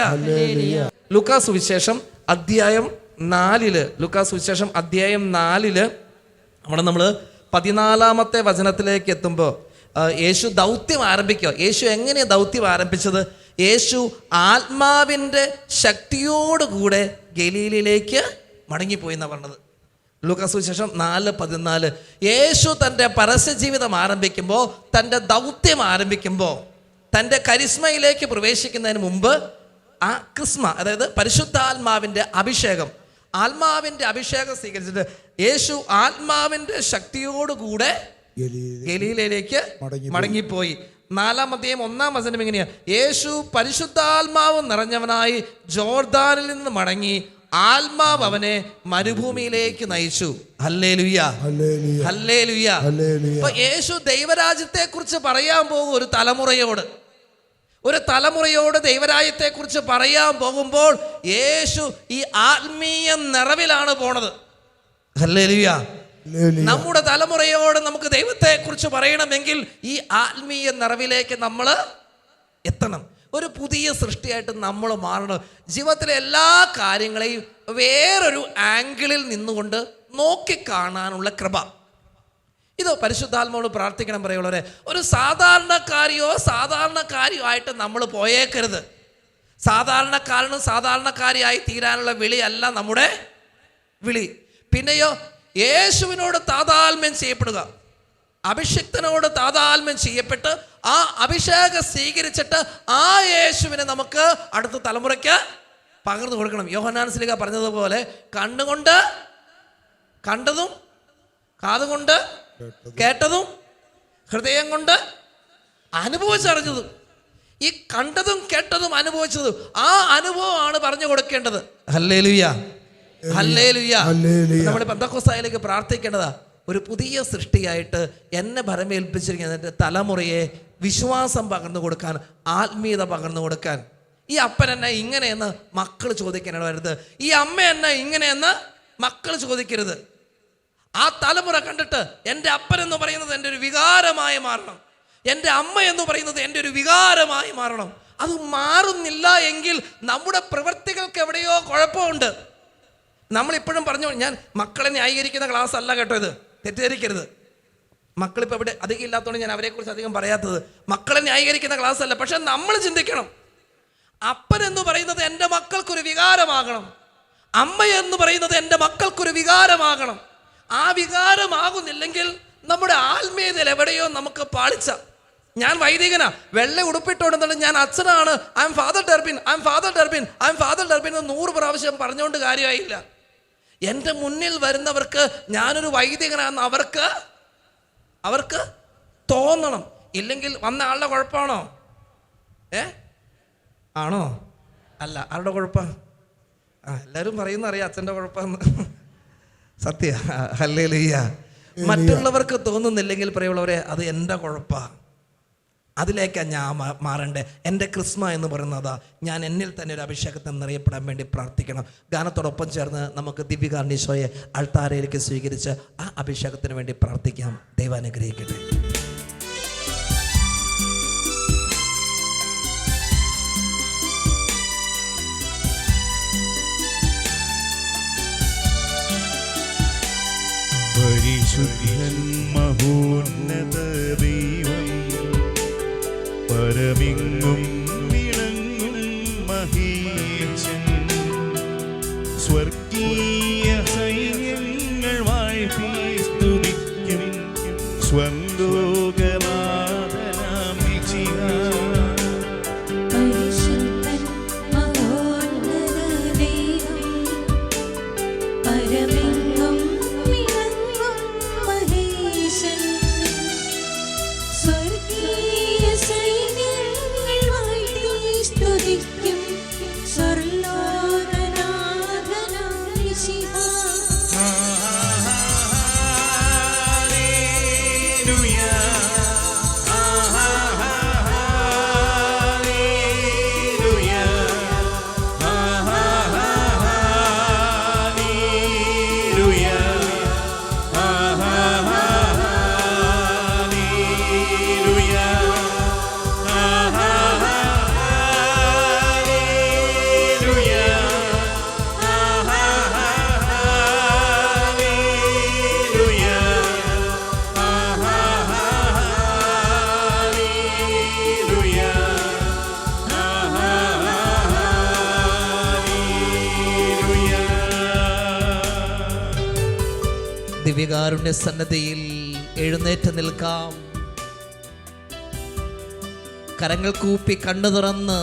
ലൂക്കാസ് സുവിശേഷം അധ്യായം 4 ലൂക്കാസ് സുവിശേഷം അധ്യായം 4 അവിടെ നമ്മൾ 14-ാമത്തെ വചനത്തിലേക്ക് എത്തുമ്പോൾ യേശു ദൗത്യം ആരംഭിക്കുക. യേശു എങ്ങനെയാണ് ദൗത്യം ആരംഭിച്ചത്? യേശു ആത്മാവിൻ്റെ ശക്തിയോടുകൂടെ ഗലീലയിലേക്ക് മടങ്ങിപ്പോയി എന്നാണ് പറഞ്ഞത്. ലൂക്കാസ് സുവിശേഷം 4:14. യേശു തൻ്റെ പരസ്യജീവിതം ആരംഭിക്കുമ്പോൾ, തൻ്റെ ദൗത്യം ആരംഭിക്കുമ്പോൾ, തൻ്റെ കരിസ്മയിലേക്ക് പ്രവേശിക്കുന്നതിന് മുമ്പ് ആ ക്രിസ്മ, അതായത് പരിശുദ്ധാത്മാവിൻ്റെ അഭിഷേകം, ആത്മാവിൻ്റെ അഭിഷേകം സ്വീകരിച്ചിട്ട് യേശു ആത്മാവിൻ്റെ ശക്തിയോടുകൂടെ ഗലീലയിലേക്ക് മടങ്ങിപ്പോയി. 4-ാം അധ്യായം 1-ാം വചനം ഇങ്ങനെയാ: യേശു പരിശുദ്ധാത്മാവ് നിറഞ്ഞവനായി ജോർദാനിൽ നിന്ന് മടങ്ങി, ആത്മാവ് അവനെ മരുഭൂമിയിലേക്ക് നയിച്ചു. Hallelujah, hallelujah. അപ്പൊ യേശു ദൈവരാജ്യത്തെ കുറിച്ച് പറയാൻ പോകും ഒരു തലമുറയോട് ദൈവരാജ്യത്തെ കുറിച്ച് പറയാൻ പോകുമ്പോൾ യേശു ഈ ആത്മീയ നിറവിലാണ് പോണത്. ഹല്ലേലൂയ. നമ്മുടെ തലമുറയോട് നമുക്ക് ദൈവത്തെ കുറിച്ച് പറയണമെങ്കിൽ ഈ ആത്മീയ നിറവിലേക്ക് നമ്മൾ എത്തണം. ഒരു പുതിയ സൃഷ്ടിയായിട്ട് നമ്മൾ മാറണം. ജീവിതത്തിലെ എല്ലാ കാര്യങ്ങളെയും വേറൊരു ആംഗിളിൽ നിന്നുകൊണ്ട് നോക്കിക്കാണാനുള്ള കൃപ. ഇത് പരിശുദ്ധാത്മാവോട് പ്രാർത്ഥിക്കണം. പറയുള്ളവരെ, ഒരു സാധാരണക്കാരിയോ ആയിട്ട് നമ്മൾ പോയേക്കരുത്. സാധാരണക്കാരിയായി തീരാനുള്ള വിളിയല്ല നമ്മുടെ വിളി. പിന്നെയോ യേശുവിനോട് താതാത്മ്യം ചെയ്യപ്പെടുക, അഭിഷിക്തനോട് താതാത്മ്യം ചെയ്യപ്പെട്ട് ആ അഭിഷേകം സ്വീകരിച്ചിട്ട് ആ യേശുവിനെ നമുക്ക് അടുത്ത തലമുറയ്ക്ക് പകർന്നു കൊടുക്കണം. യോഹന്നാൻ സ്ലീഹ പറഞ്ഞതുപോലെ കണ്ണുകൊണ്ട് കണ്ടതും, കാതുകൊണ്ട് കേട്ടതും, ഹൃദയം കൊണ്ട് അനുഭവിച്ചറിഞ്ഞതും, ഈ കണ്ടതും കേട്ടതും അനുഭവിച്ചതും ആ അനുഭവമാണ് പറഞ്ഞു കൊടുക്കേണ്ടത്. Hallelujah, hallelujah. നമ്മൾ പെന്തക്കോസ്തായിലേക്ക് പ്രാർത്ഥിക്കേണ്ടതാ, ഒരു പുതിയ സൃഷ്ടിയായിട്ട് എന്നെ ഭരമേൽപ്പിച്ചിരിക്കുന്ന എൻ്റെ തലമുറയെ വിശ്വാസം പകർന്നു കൊടുക്കാൻ, ആത്മീയത പകർന്നു കൊടുക്കാൻ. ഈ അപ്പൻ എന്നെ ഇങ്ങനെയെന്ന് മക്കൾ ചോദിക്കാനിടവരുത്. ഈ അമ്മ എന്നെ ഇങ്ങനെയെന്ന് മക്കൾ ചോദിക്കരുത്. ആ തലമുറ കണ്ടിട്ട് എൻ്റെ അപ്പൻ എന്ന് പറയുന്നത് എൻ്റെ ഒരു വികാരമായി മാറണം, എൻ്റെ അമ്മ എന്ന് പറയുന്നത് എൻ്റെ ഒരു വികാരമായി മാറണം. അത് മാറുന്നില്ല എങ്കിൽ നമ്മുടെ പ്രവൃത്തികൾക്ക് എവിടെയോ കുഴപ്പമുണ്ട്. നമ്മളിപ്പോഴും പറഞ്ഞു, ഞാൻ മക്കളെ ന്യായീകരിക്കുന്ന ക്ലാസ് അല്ല കേട്ടോ, ഇത് തെറ്റിദ്ധരിക്കരുത്. മക്കളിപ്പോൾ ഇവിടെ അധികം ഇല്ലാത്തതുകൊണ്ട് ഞാൻ അവരെക്കുറിച്ച് അധികം പറയാത്തത്. മക്കളെ ന്യായീകരിക്കുന്ന ക്ലാസ് അല്ല. പക്ഷെ നമ്മൾ ചിന്തിക്കണം, അപ്പൻ എന്ന് പറയുന്നത് എൻ്റെ മക്കൾക്കൊരു വികാരമാകണം, അമ്മ എന്ന് പറയുന്നത് എൻ്റെ മക്കൾക്കൊരു വികാരമാകണം. ആ വികാരമാകുന്നില്ലെങ്കിൽ നമ്മുടെ ആത്മീയതയിൽ എവിടെയോ നമുക്ക് പാളിച്ച. ഞാൻ വൈദികനാ, വെള്ള ഉടുപ്പിട്ടോണ്ടെന്നുള്ള ഞാൻ അച്ഛനാണ്, I am father Derbin, I am father Derbin, I am father Derbin എന്ന് 100 പ്രാവശ്യം പറഞ്ഞുകൊണ്ട് കാര്യമായില്ല. എൻ്റെ മുന്നിൽ വരുന്നവർക്ക് ഞാനൊരു വൈദികനാണെന്ന് അവർക്ക് തോന്നണം. ഇല്ലെങ്കിൽ വന്ന ആളുടെ കുഴപ്പമാണോ? ആണോ? അല്ല. ആരുടെ കുഴപ്പം? എല്ലാവരും പറയുന്ന അറിയാം അച്ഛൻ്റെ കുഴപ്പമെന്ന്. സത്യ. ഹല്ലേലൂയ. മറ്റുള്ളവർക്ക് തോന്നുന്നില്ലെങ്കിൽ പറയുള്ളവരെ, അത് എൻ്റെ കുഴപ്പമാണ്, അതിലേക്കാണ് ഞാൻ മാറേണ്ടത്. എൻ്റെ ക്രിസ്മ എന്ന് പറയുന്നതാ. ഞാൻ എന്നിൽ തന്നെ ഒരു അഭിഷേകത്തെ നിറയപ്പെടാൻ വേണ്ടി പ്രാർത്ഥിക്കണം. ഗാനത്തോടൊപ്പം ചേർന്ന് നമുക്ക് ദിവ്യകാരുണ്യശോയെ അൾത്താരയിലേക്ക് സ്വീകരിച്ച് ആ അഭിഷേകത്തിന് വേണ്ടി പ്രാർത്ഥിക്കാം. ദൈവം അനുഗ്രഹിക്കട്ടെ. പരിശുദ്ധൻ മഹോന്നത ദൈവം, പരമെങ്ങും വിളങ്ങും മഹീശൻ, സ്വർഗീയ സൈന്യങ്ങൾ വാഴ്ത്തി സ്തുതിക്കും സ്വർലോകനാഥനാം മിശിഹാ. പരിശുദ്ധൻ മഹോന്നത ദൈവം, പരമെങ്ങും വിളങ്ങും മഹേശൻ, സ്വർഗീയ സൈന്യങ്ങൾ വാഴ്ത്തി സ്തുതിക്കും സ്വർലോകനാഥനാം മിശിഹാ. ഹല്ലേലൂയ. ദിവ്യകാരുണ്യ സന്നദ്ധിയിൽ എഴുന്നേറ്റ് നിൽക്കാം. കരങ്ങൾ കൂപ്പി കണ്ണു തുറന്ന്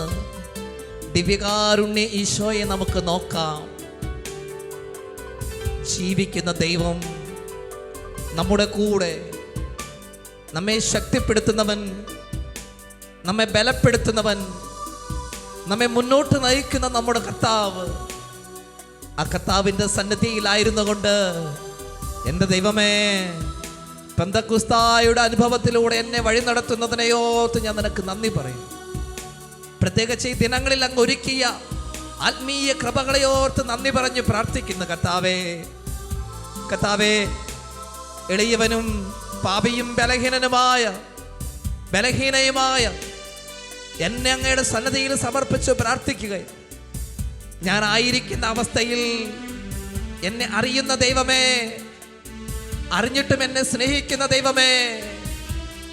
ദിവ്യകാരുണ്യ ഈശോയെ നമുക്ക് നോക്കാം. ജീവിക്കുന്ന ദൈവം നമ്മുടെ കൂടെ, നമ്മെ ശക്തിപ്പെടുത്തുന്നവൻ, നമ്മെ ബലപ്പെടുത്തുന്നവൻ, നമ്മെ മുന്നോട്ട് നയിക്കുന്ന നമ്മുടെ കർത്താവ്. ആ കർത്താവിൻ്റെ സന്നിധിയിലായിരുന്നു കൊണ്ട് എൻ്റെ ദൈവമേ, പെന്തക്കുസ്തായുടെ അനുഭവത്തിലൂടെ എന്നെ വഴി നടത്തുന്നതിനെയോർത്ത് ഞാൻ നിനക്ക് നന്ദി പറയും. പ്രത്യേകിച്ച് ഈ ദിനങ്ങളിൽ അങ്ങ് ഒരുക്കിയ ആത്മീയ കൃപകളെയോർത്ത് നന്ദി പറഞ്ഞ് പ്രാർത്ഥിക്കുന്നു. കർത്താവേ, എളിയവനും പാപിയും ബലഹീനയുമായ എന്നെ അങ്ങയുടെ സന്നിധിയിൽ സമർപ്പിച്ച് പ്രാർത്ഥിക്കുക. ഞാനായിരിക്കുന്ന അവസ്ഥയിൽ എന്നെ അറിയുന്ന ദൈവമേ, അറിഞ്ഞിട്ടും എന്നെ സ്നേഹിക്കുന്ന ദൈവമേ,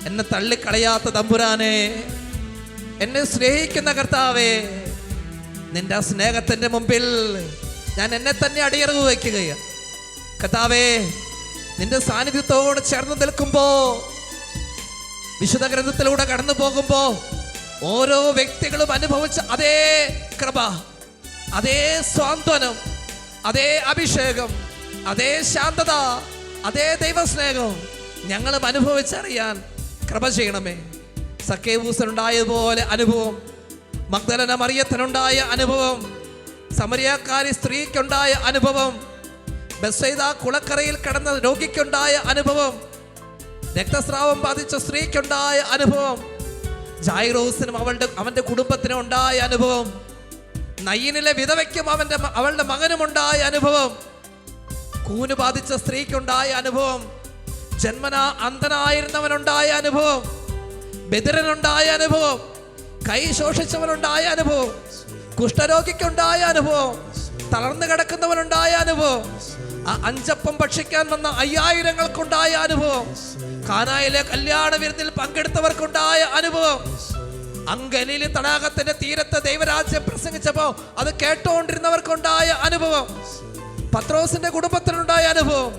എന്നെ തള്ളിക്കളയാത്ത തമ്പുരാനെ, എന്നെ സ്നേഹിക്കുന്ന കർത്താവേ, നിന്റെ ആ സ്നേഹത്തിൻ്റെ മുമ്പിൽ ഞാൻ എന്നെ തന്നെ അടിയറവ് വയ്ക്കുകയാണ്. കർത്താവേ, നിന്റെ സാന്നിധ്യത്തോട് ചേർന്ന് നിൽക്കുമ്പോൾ, വിശുദ്ധ ഗ്രന്ഥത്തിലൂടെ കടന്നു പോകുമ്പോൾ ഓരോ വ്യക്തികളും അനുഭവിച്ച അതേ കൃപ, അതേ സ്വാന്തനം, അതേ അഭിഷേകം, അതേ ശാന്തത, അതേ ദൈവസ്നേഹം ഞങ്ങളും അനുഭവിച്ചറിയാൻ കൃപ ചെയ്യണമേ. സക്കേവൂസിനുണ്ടായതുപോലെ അനുഭവം, മഗ്ദലന മറിയത്തിനുണ്ടായ അനുഭവം, സമരിയാക്കാരി സ്ത്രീക്കുണ്ടായ അനുഭവം, ബെത്സയിദ കുളക്കരയിൽ കിടന്ന രോഗിക്കുണ്ടായ അനുഭവം, രക്തസ്രാവം ബാധിച്ച സ്ത്രീക്കുണ്ടായ അനുഭവം, ജായിറോസിനും അവന്റെ കുടുംബത്തിനും ഉണ്ടായ അനുഭവം, നയ്യിനിലെ വിധവയ്ക്കും അവളുടെ മകനുമുണ്ടായ അനുഭവം, കൂന് ബാധിച്ച സ്ത്രീക്കുണ്ടായ അനുഭവം, ജന്മനാ അന്ധനായിരുന്നവനുണ്ടായ അനുഭവം, ബദിരനുണ്ടായ അനുഭവം, കൈ ശോഷിച്ചവനുണ്ടായ അനുഭവം, കുഷ്ഠരോഗിക്കുണ്ടായ അനുഭവം, തളർന്നു കിടക്കുന്നവനുണ്ടായ അനുഭവം, ആ 5 അപ്പം ഭക്ഷിക്കാൻ വന്ന 5000-ങ്ങൾക്കുണ്ടായ അനുഭവം, കാനായിലെ കല്യാണ വിരുന്നിൽ പങ്കെടുത്തവർക്കുണ്ടായ അനുഭവം, അങ്കലിലെ തടാകത്തിന്റെ തീരത്ത് ദൈവരാജ്യം പ്രസംഗിച്ചപ്പോ അത് കേട്ടുകൊണ്ടിരുന്നവർക്കുണ്ടായ അനുഭവം, പത്രോസിന്റെ കുടുംബത്തിനുണ്ടായ അനുഭവം,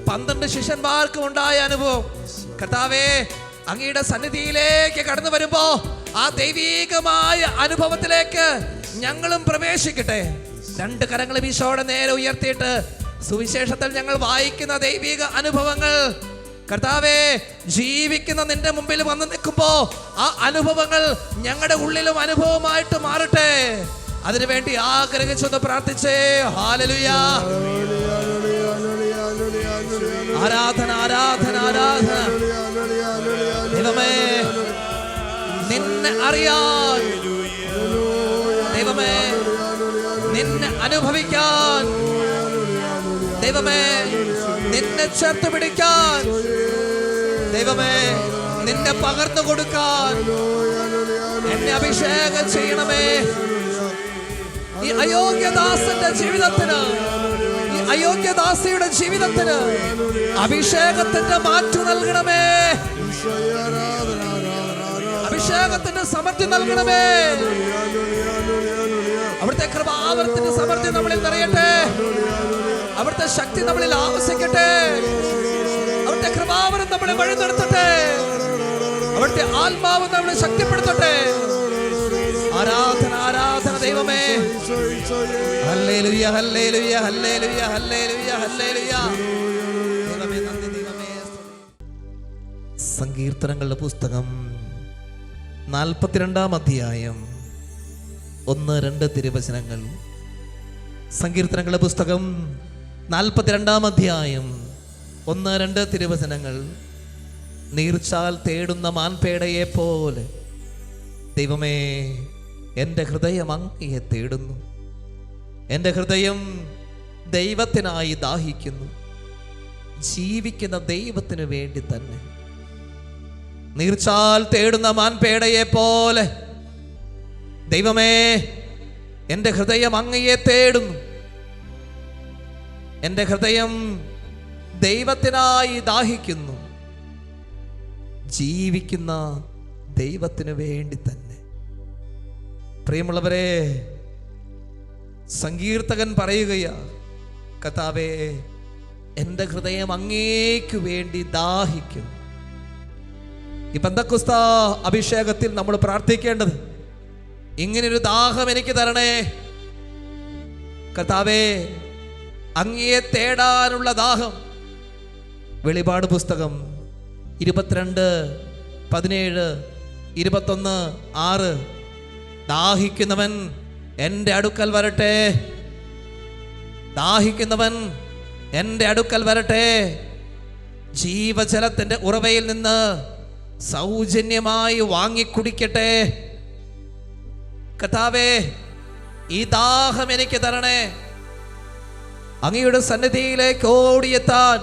12 ശിഷ്യന്മാർക്കും ഉണ്ടായ അനുഭവം. കർത്താവേ, അങ്ങയുടെ സന്നിധിയിലേക്ക് കടന്നു വരുമ്പോ ആ ദൈവീകമായ അനുഭവത്തിലേക്ക് ഞങ്ങളും പ്രവേശിക്കട്ടെ. 2 കരങ്ങളും ഈശോയുടെ നേരെ ഉയർത്തിയിട്ട് സുവിശേഷത്തിൽ ഞങ്ങൾ വായിക്കുന്ന ദൈവിക അനുഭവങ്ങൾ, കർത്താവേ, ജീവിക്കുന്ന നിന്റെ മുമ്പിൽ വന്ന് നിൽക്കുമ്പോ ആ അനുഭവങ്ങൾ ഞങ്ങളുടെ ഉള്ളിലും അനുഭവമായിട്ട് മാറട്ടെ. അതിനുവേണ്ടി ആഗ്രഹിച്ചൊന്ന് പ്രാർത്ഥിച്ചേ. ഹല്ലേലൂയ, ആരാധന, ആരാധന, ആരാധന. ദൈവമേ, നിന്നെ അറിയാൻ, ദൈവമേ, നിന്നെ അനുഭവിക്കാൻ, ദൈവമേ, നിന്നെ ചേർത്ത് പിടിക്കാൻ, ദൈവമേ, നിന്നെ പകർന്നു കൊടുക്കാൻ എന്നെ അഭിഷേകം ചെയ്യണമേ. ഈ അയോഗ്യദാസന്റെ ജീവിതത്തിന്, ഈ അയോഗ്യദാസിയുടെ ജീവിതത്തിന് അഭിഷേകത്തിന്റെ മാറ്റു നൽകണമേ, അഭിഷേകത്തിന്റെ സമൃദ്ധി നൽകണമേ. അവിടുത്തെ കൃപാവരത്തിന്റെ സമൃദ്ധി നമ്മളിൽ നിറയട്ടെ, അവിടുത്തെ ശക്തി നമ്മളിൽ ആവസിക്കട്ടെ, അവിടുത്തെ കൃപാവരം നമ്മളെ വഴി നടത്തട്ടെ, അവിടുത്തെ ആത്മാവ് നമ്മളെ ശക്തിപ്പെടുത്തട്ടെ. ആരാധന, ആരാധന ദൈവമേ. Hallelujah, hallelujah, hallelujah, hallelujah, hallelujah. ദൈവമേ നന്ദി, ദൈവമേ. സങ്കീർത്തനങ്ങളുടെ പുസ്തകം 42-ാം അധ്യായം 1-2 തിരുവചനങ്ങൾ. സങ്കീർത്തനങ്ങളുടെ പുസ്തകം 42-ാം അധ്യായം 1-2 തിരുവചനങ്ങൾ. നീർച്ചാൽ തേടുന്ന മാൻപേടയെ പോലെ ദൈവമേ, എൻ്റെ ഹൃദയം അങ്ങയെ തേടുന്നു, എൻ്റെ ഹൃദയം ദൈവത്തിനായി ദാഹിക്കുന്നു, ജീവിക്കുന്ന ദൈവത്തിനു വേണ്ടി തന്നെ. നീർച്ചാൽ തേടുന്ന മാൻപേടയെ പോലെ ദൈവമേ, എൻ്റെ ഹൃദയം അങ്ങയെ തേടുന്നു, എൻ്റെ ഹൃദയം ദൈവത്തിനായി ദാഹിക്കുന്നു, ജീവിക്കുന്ന ദൈവത്തിനു വേണ്ടി തന്നെ. പ്രിയമുള്ളവരെ, സങ്കീർത്തകൻ പറയുകയാ, കർത്താവേ, എൻ്റെ ഹൃദയം അങ്ങേക്കു വേണ്ടി ദാഹിക്കും. ഈ പെന്തക്കോസ്ത അഭിഷേകത്തിൽ നമ്മൾ പ്രാർത്ഥിക്കേണ്ടത്, ഇങ്ങനൊരു ദാഹം എനിക്ക് തരണേ കർത്താവേ, അങ്ങയെ തേടാനുള്ള ദാഹം. വെളിപാട് പുസ്തകം 22:17-21:6 ദാഹിക്കുന്നവൻ എൻ്റെ അടുക്കൽ വരട്ടെ, ദാഹിക്കുന്നവൻ എൻ്റെ അടുക്കൽ വരട്ടെ, ജീവജലത്തിൻ്റെ ഉറവയിൽ നിന്ന് സൗജന്യമായി വാങ്ങിക്കുടിക്കട്ടെ. കർത്താവേ, ഈ ദാഹം എനിക്ക് തരണേ. അങ്ങയുടെ സന്നിധിയിലേക്ക് ഓടിയെത്താൻ,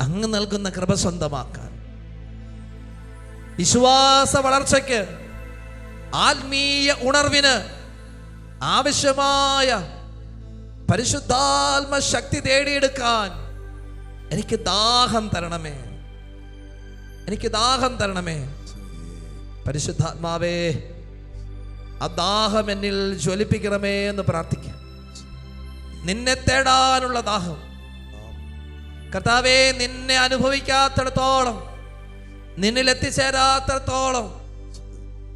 അങ്ങ് നൽകുന്ന കൃപ സ്വന്തമാക്കാൻ, വിശ്വാസ വളർച്ചയ്ക്ക്, ആത്മീയ ഉണർവിന് ആവശ്യമായ പരിശുദ്ധാത്മ ശക്തി തേടിയെടുക്കാൻ എനിക്ക് ദാഹം തരണമേ, എനിക്ക് ദാഹം തരണമേ. പരിശുദ്ധാത്മാവേ, ആ ദാഹം എന്നിൽ ജ്വലിപ്പിക്കണമേ എന്ന് പ്രാർത്ഥിക്കാം. നിന്നെ തേടാനുള്ള ദാഹം കർത്താവേ, നിന്നെ അനുഭവിക്കാത്തിടത്തോളം, നിന്നിൽ എത്തിച്ചേരാത്തിടത്തോളം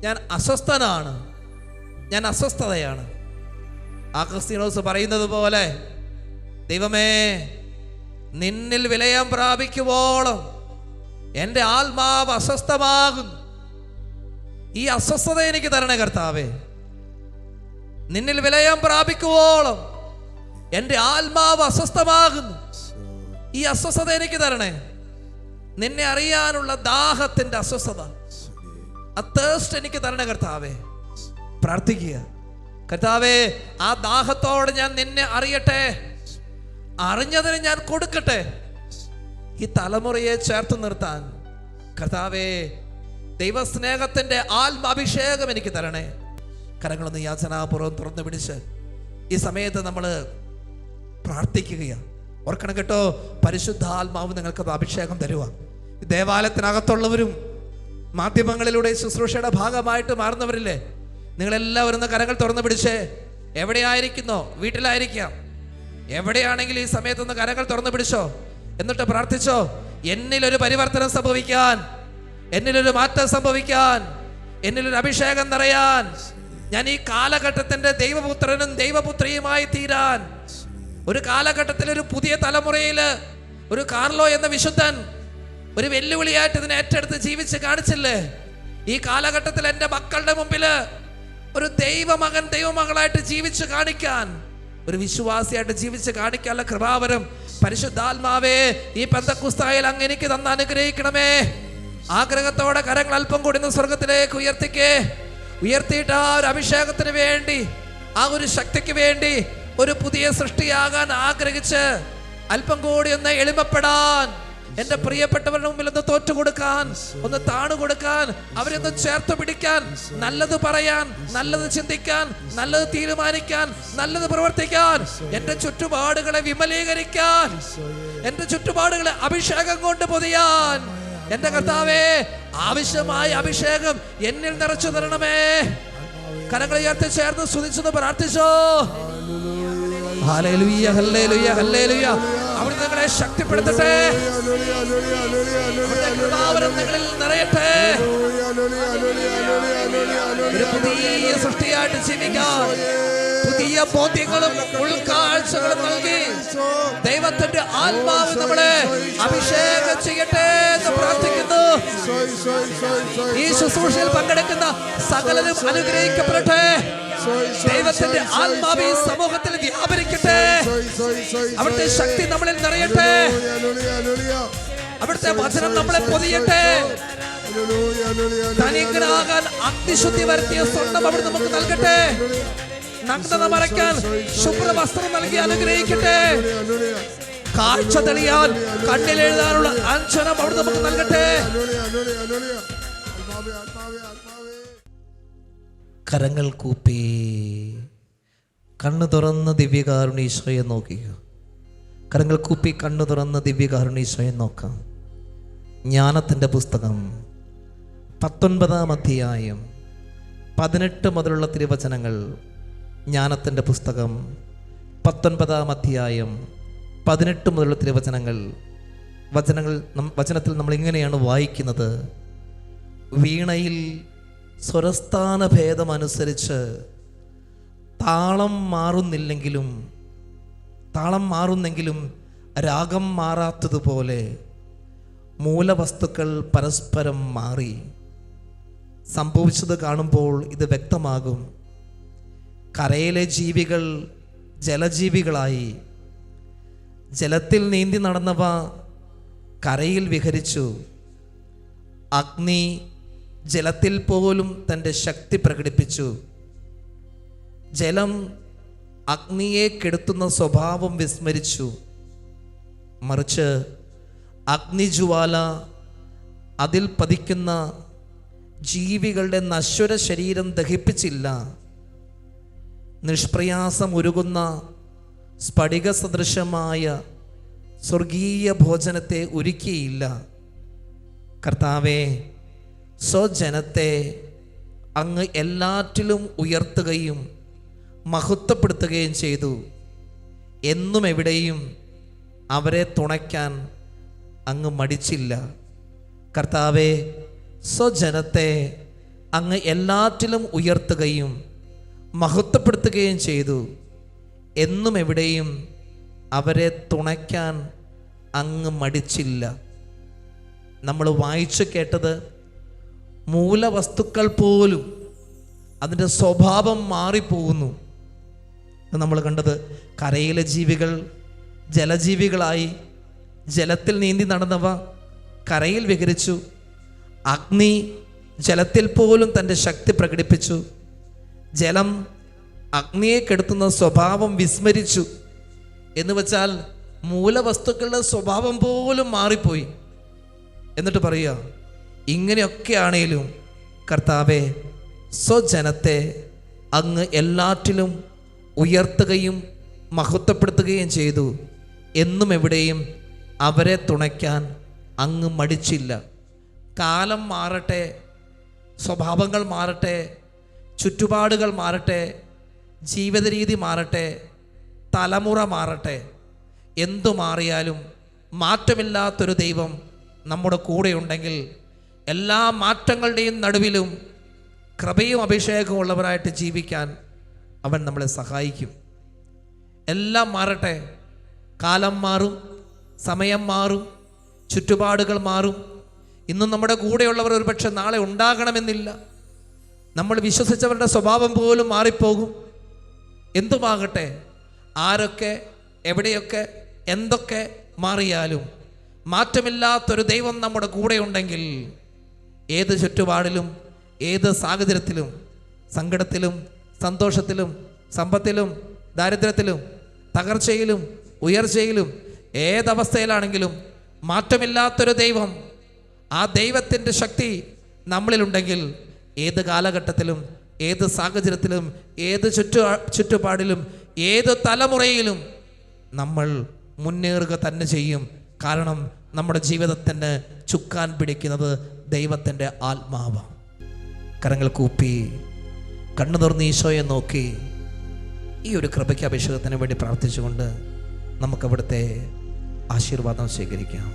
ഞാൻ അസ്വസ്ഥനാണ്, ഞാൻ അസ്വസ്ഥതയാണ്. അഗസ്തീനോസ് പറയുന്നത് പോലെ, ദൈവമേ, നിന്നിൽ വിലയം പ്രാപിക്കുവോളം എൻ്റെ ആത്മാവ് അസ്വസ്ഥമാകുന്നു. ഈ അസ്വസ്ഥത എനിക്ക് തരണേ കർത്താവേ. നിന്നിൽ വിലയം പ്രാപിക്കുവോളം എൻ്റെ ആത്മാവ് അസ്വസ്ഥമാകുന്നു. ഈ അസ്വസ്ഥത എനിക്ക് തരണേ. നിന്നെ അറിയാനുള്ള ദാഹത്തിൻ്റെ അസ്വസ്ഥത, ആ തേഴ്സ്റ്റ് എനിക്ക് തരണേ കർത്താവേ. പ്രാർത്ഥിക്കുക, കർത്താവേ, ആ ദാഹത്തോടെ ഞാൻ നിന്നെ അറിയട്ടെ, അറിഞ്ഞതിന് ഞാൻ കൊടുക്കട്ടെ. ഈ തലമുറയെ ചേർത്ത് നിർത്താൻ കർത്താവേ, ദൈവസ്നേഹത്തിൻ്റെ ആത്മാഭിഷേകം എനിക്ക് തരണേ. കരങ്ങളൊന്ന് യാചനാപൂർവ്വം തുറന്നു പിടിച്ച് ഈ സമയത്ത് നമ്മൾ പ്രാർത്ഥിക്കുകയാണ്. ഓർക്കണം കേട്ടോ, പരിശുദ്ധാത്മാവ് നിങ്ങൾക്കത് അഭിഷേകം തരുക. ദേവാലയത്തിനകത്തുള്ളവരും മാധ്യമങ്ങളിലൂടെ ശുശ്രൂഷയുടെ ഭാഗമായിട്ട് മാറുന്നവരില്ലേ, നിങ്ങളെല്ലാവരും ഒന്ന് കരങ്ങൾ തുറന്നു പിടിച്ചേ. എവിടെയായിരിക്കുന്നോ, വീട്ടിലായിരിക്കാം, എവിടെയാണെങ്കിലും ഈ സമയത്തൊന്ന് കരങ്ങൾ തുറന്നു പിടിച്ചോ. എന്നിട്ട് പ്രാർത്ഥിച്ചോ, എന്നിലൊരു പരിവർത്തനം സംഭവിക്കാൻ, എന്നിലൊരു മാറ്റം സംഭവിക്കാൻ, എന്നിലൊരു അഭിഷേകം നിറയാൻ, ഞാൻ ഈ കാലഘട്ടത്തിൻ്റെ ദൈവപുത്രനും ദൈവപുത്രിയുമായി തീരാൻ. ഒരു കാലഘട്ടത്തിൽ, ഒരു പുതിയ തലമുറയിൽ ഒരു കാർലോ എന്ന വിശുദ്ധൻ ഒരു വെല്ലുവിളിയായിട്ട് ഇതിനെ ഏറ്റെടുത്ത് ജീവിച്ച് കാണിച്ചില്ലേ? ഈ കാലഘട്ടത്തിൽ എൻ്റെ മക്കളുടെ മുമ്പിൽ ഒരു ദൈവമകൻ ദൈവമകളായിട്ട് ജീവിച്ച് കാണിക്കാൻ, ഒരു വിശ്വാസിയായിട്ട് ജീവിച്ച് കാണിക്കാനുള്ള കൃപാവരം പരിശുദ്ധാത്മാവേ ഈ പെന്തക്കോസ്തായിൽ അങ്ങ് എനിക്ക് തന്ന് അനുഗ്രഹിക്കണമേ. ആഗ്രഹത്തോടെ കരങ്ങൾ അല്പം കൂടി സ്വർഗത്തിലേക്ക് ഉയർത്തിയിട്ട് ആ ഒരു അഭിഷേകത്തിന് വേണ്ടി, ആ ഒരു ശക്തിക്ക് വേണ്ടി, ഒരു പുതിയ സൃഷ്ടിയാകാൻ ആഗ്രഹിച്ച് അല്പം കൂടി ഒന്ന് എളിമപ്പെടാൻ, എൻ്റെ പ്രിയപ്പെട്ടവരുടെ മുമ്പിൽ ഒന്ന് തോറ്റുകൊടുക്കാൻ, ഒന്ന് താണുകൊടുക്കാൻ, അവരെ ഒന്ന് ചേർത്ത് പിടിക്കാൻ, നല്ലത് പറയാൻ, നല്ലത് ചിന്തിക്കാൻ, നല്ലത് തീരുമാനിക്കാൻ, നല്ലത് പ്രവർത്തിക്കാൻ, എൻ്റെ ചുറ്റുപാടുകളെ വിമലീകരിക്കാൻ, എൻ്റെ ചുറ്റുപാടുകളെ അഭിഷേകം കൊണ്ട് പൊതിയാൻ, എൻ്റെ കർത്താവേ, ആവശ്യമായ അഭിഷേകം എന്നിൽ നിറച്ചു തരണമേ. കരങ്ങൾ ഉയർത്തി ചേർന്ന് സ്തുതിച്ചൊന്ന് പ്രാർത്ഥിച്ചോ. Hallelujah, hallelujah, hallelujah. അവിടുന്ന് നിങ്ങളെ ശക്തിപ്പെടുത്തട്ടെ, നിങ്ങളിൽ നിറയട്ടെ, ഒരു പുതിയ സൃഷ്ടിയായിട്ട് ജീവിക്കാൻ, പുതിയ ബോധ്യങ്ങളും ഉൾക്കാഴ്ചകളും നൽകി ദൈവത്തിന്റെ ആത്മാവ് നമ്മളെ അഭിഷേകം ചെയ്യട്ടെ എന്ന് പ്രാർത്ഥിക്കുന്നു. ഈ ശുശ്രൂഷയിൽ പങ്കെടുക്കുന്ന സകലരും അനുഗ്രഹിക്കപ്പെടട്ടെ. ദൈവത്തിന്റെ ആത്മാവ് ഈ സമൂഹത്തിൽ വ്യാപരിക്കട്ടെ. അവിടുത്തെ ശക്തി നമ്മളിൽ നിറയട്ടെ. അവിടുത്തെ വചനം നമ്മളെ പൊതിയട്ടെ. ധനികനാകാൻ അഗ്നിശുദ്ധി വരുത്തിയ സ്വർണം അവിടെ നമുക്ക് നൽകട്ടെ. നഗ്നത മറയ്ക്കാൻ ശുഭ്രവസ്ത്രം നൽകി അനുഗ്രഹിക്കട്ടെ. കാഴ്ച തെളിയാൻ കണ്ണിലെഴുതാനുള്ള അഞ്ജനം അവിടെ നമുക്ക് നൽകട്ടെ. കരങ്ങൾ കൂപ്പി കണ്ണു തുറന്ന് ദിവ്യകാരുണീശോയെ നോക്കുക. കരങ്ങൾ കൂപ്പി കണ്ണു തുറന്ന് ദിവ്യകാരുണീശോയെ നോക്കാം. ജ്ഞാനത്തിൻ്റെ പുസ്തകം 19-ാം അധ്യായം 18 മുതലുള്ള തിരുവചനങ്ങൾ. ജ്ഞാനത്തിൻ്റെ പുസ്തകം 19-ാം അധ്യായം 18 മുതലുള്ള തിരുവചനങ്ങൾ. വചനത്തിൽ നമ്മൾ ഇങ്ങനെയാണ് വായിക്കുന്നത്: വീണയിൽ സ്വരസ്ഥാന ഭേദമനുസരിച്ച് താളം മാറുന്നെങ്കിലും രാഗം മാറാത്തതുപോലെ മൂലവസ്തുക്കൾ പരസ്പരം മാറി. സംഭവിച്ചത് കാണുമ്പോൾ ഇത് വ്യക്തമാകും. കരയിലെ ജീവികൾ ജലജീവികളായി, ജലത്തിൽ നീന്തി നടന്നവ കരയിൽ വിഹരിച്ചു. അഗ്നി ജലത്തിൽ പോലും തൻ്റെ ശക്തി പ്രകടിപ്പിച്ചു. ജലം അഗ്നിയെ കെടുത്തുന്ന സ്വഭാവം വിസ്മരിച്ചു. മറിച്ച് അഗ്നിജ്വാല അതിൽ പതിക്കുന്ന ജീവികളുടെ നശ്വര ശരീരം ദഹിപ്പിച്ചില്ല. നിഷ്പ്രയാസം ഉരുകുന്ന സ്ഫടിക സദൃശമായ സ്വർഗീയ ഭോജനത്തെ ഒരുക്കിയില്ല. കർത്താവേ, സ്വജനത്തെ അങ്ങ് എല്ലാറ്റിലും ഉയർത്തുകയും മഹത്വപ്പെടുത്തുകയും ചെയ്തു. എന്നും എവിടെയും അവരെ തുണയ്ക്കാൻ അങ്ങ് മടിച്ചില്ല. കർത്താവേ, സ്വജനത്തെ അങ്ങ് എല്ലാറ്റിലും ഉയർത്തുകയും മഹത്വപ്പെടുത്തുകയും ചെയ്തു. എന്നും എവിടെയും അവരെ തുണയ്ക്കാൻ അങ്ങ് മടിച്ചില്ല. നമ്മൾ വായിച്ചു കേട്ടത് മൂലവസ്തുക്കൾ പോലും അതിൻ്റെ സ്വഭാവം മാറിപ്പോകുന്നു. നമ്മൾ കണ്ടത് കരയിലെ ജീവികൾ ജലജീവികളായി, ജലത്തിൽ നീന്തി നടന്നവ കരയിൽ വിഹരിച്ചു. അഗ്നി ജലത്തിൽ പോലും തൻ്റെ ശക്തി പ്രകടിപ്പിച്ചു. ജലം അഗ്നിയെ കെടുത്തുന്ന സ്വഭാവം വിസ്മരിച്ചു. എന്ന് വെച്ചാൽ മൂലവസ്തുക്കളുടെ സ്വഭാവം പോലും മാറിപ്പോയി. എന്നിട്ട് പറയുക, ഇങ്ങനെയൊക്കെയാണേലും കർത്താവേ, സ്വജനത്തെ അങ്ങ് എല്ലാറ്റിലും ഉയർത്തുകയും മഹത്വപ്പെടുത്തുകയും ചെയ്തു. എന്നും എവിടെയും അവരെ തുണയ്ക്കാൻ അങ്ങ് മടിച്ചില്ല. കാലം മാറട്ടെ, സ്വഭാവങ്ങൾ മാറട്ടെ, ചുറ്റുപാടുകൾ മാറട്ടെ, ജീവിത രീതി മാറട്ടെ, തലമുറ മാറട്ടെ, എന്തു മാറിയാലും മാറ്റമില്ലാത്തൊരു ദൈവം നമ്മുടെ കൂടെയുണ്ടെങ്കിൽ എല്ലാ മാറ്റങ്ങളുടെയും നടുവിലും കൃപയും അഭിഷേകവും ഉള്ളവരായിട്ട് ജീവിക്കാൻ അവൻ നമ്മളെ സഹായിക്കും. എല്ലാം മാറട്ടെ, കാലം മാറും, സമയം മാറും, ചുറ്റുപാടുകൾ മാറും. ഇന്നും നമ്മുടെ കൂടെയുള്ളവർ ഒരുപക്ഷെ നാളെ ഉണ്ടാകണമെന്നില്ല. നമ്മൾ വിശ്വസിച്ചവരുടെ സ്വഭാവം പോലും മാറിപ്പോകും. എന്തുമാകട്ടെ, ആരൊക്കെ എവിടെയൊക്കെ എന്തൊക്കെ മാറിയാലും മാറ്റമില്ലാത്തൊരു ദൈവം നമ്മുടെ കൂടെയുണ്ടെങ്കിൽ ഏത് ചുറ്റുപാടിലും, ഏത് സാഹചര്യത്തിലും, സങ്കടത്തിലും സന്തോഷത്തിലും സമ്പത്തിലും ദാരിദ്ര്യത്തിലും തകർച്ചയിലും ഉയർച്ചയിലും ഏതവസ്ഥയിലാണെങ്കിലും മാറ്റമില്ലാത്തൊരു ദൈവം, ആ ദൈവത്തിൻ്റെ ശക്തി നമ്മളിലുണ്ടെങ്കിൽ ഏത് കാലഘട്ടത്തിലും, ഏത് സാഹചര്യത്തിലും, ഏത് ചുറ്റുപാടിലും, ഏത് തലമുറയിലും നമ്മൾ മുന്നേറുക തന്നെ ചെയ്യും. കാരണം നമ്മുടെ ജീവിതത്തിന് ചുക്കാൻ പിടിക്കുന്നത് ദൈവത്തിൻ്റെ ആത്മാവാണ്. കരങ്ങൾ കൂപ്പി കണ്ണു തുറന്ന് ഈശോയെ നോക്കി ഈ ഒരു കൃപയ്ക്ക് അഭിഷേകത്തിന് വേണ്ടി പ്രാർത്ഥിച്ചുകൊണ്ട് നമുക്കവിടുത്തെ ആശീർവാദം സ്വീകരിക്കാം.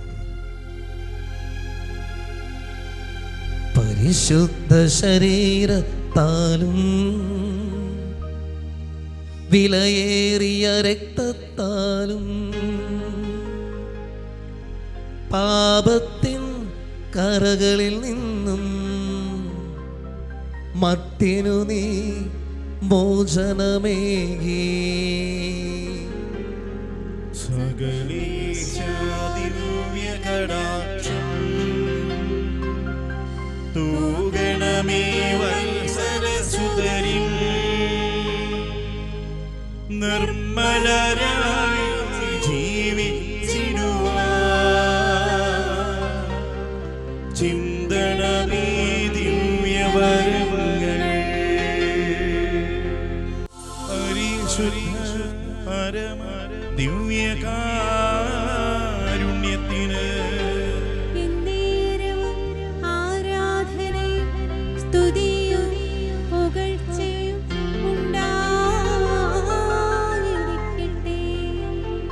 പരിശുദ്ധ ശരീരത്താലും വിലയേറിയ രക്തത്താലും പാപത്തിൻ കറകളിൽ നിന്നും മർത്യനു നീ മോചനമേകി. സകലേശാദിവ്യകടാക്ഷം തൂഗണമേ വത്സരസുതരിം നിർമ്മലരായി ജീവിച്ചിടുവാൻ ചിന്തണമേ ദിവ്യവരങ്ങൾ. പരിശുദ്ധ പരമ ദിവ്യകാരുണ്യത്തിന് എന്നേരവും ആരാധനയും സ്തുതിയും പുകഴ്ചയും ഉണ്ടായിരിക്കട്ടെ.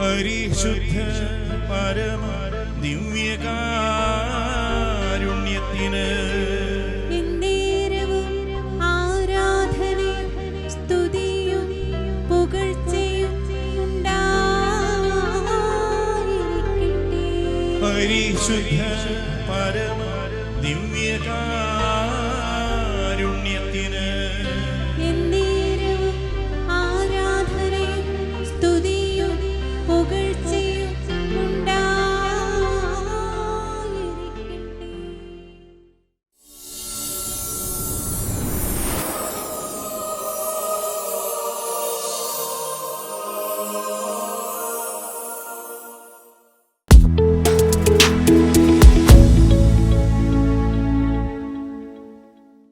പരിശുദ്ധ പരമ ദിവ്യകാരുണ്യത്തിന് എന്നേരവും ആരാധനയും സ്തുതിയും പുകഴ്ചയും ഉണ്ടായിരിക്കട്ടെ. പരിശുദ്ധ പരമ ദിവ്യകാരുണ്യത്തിന്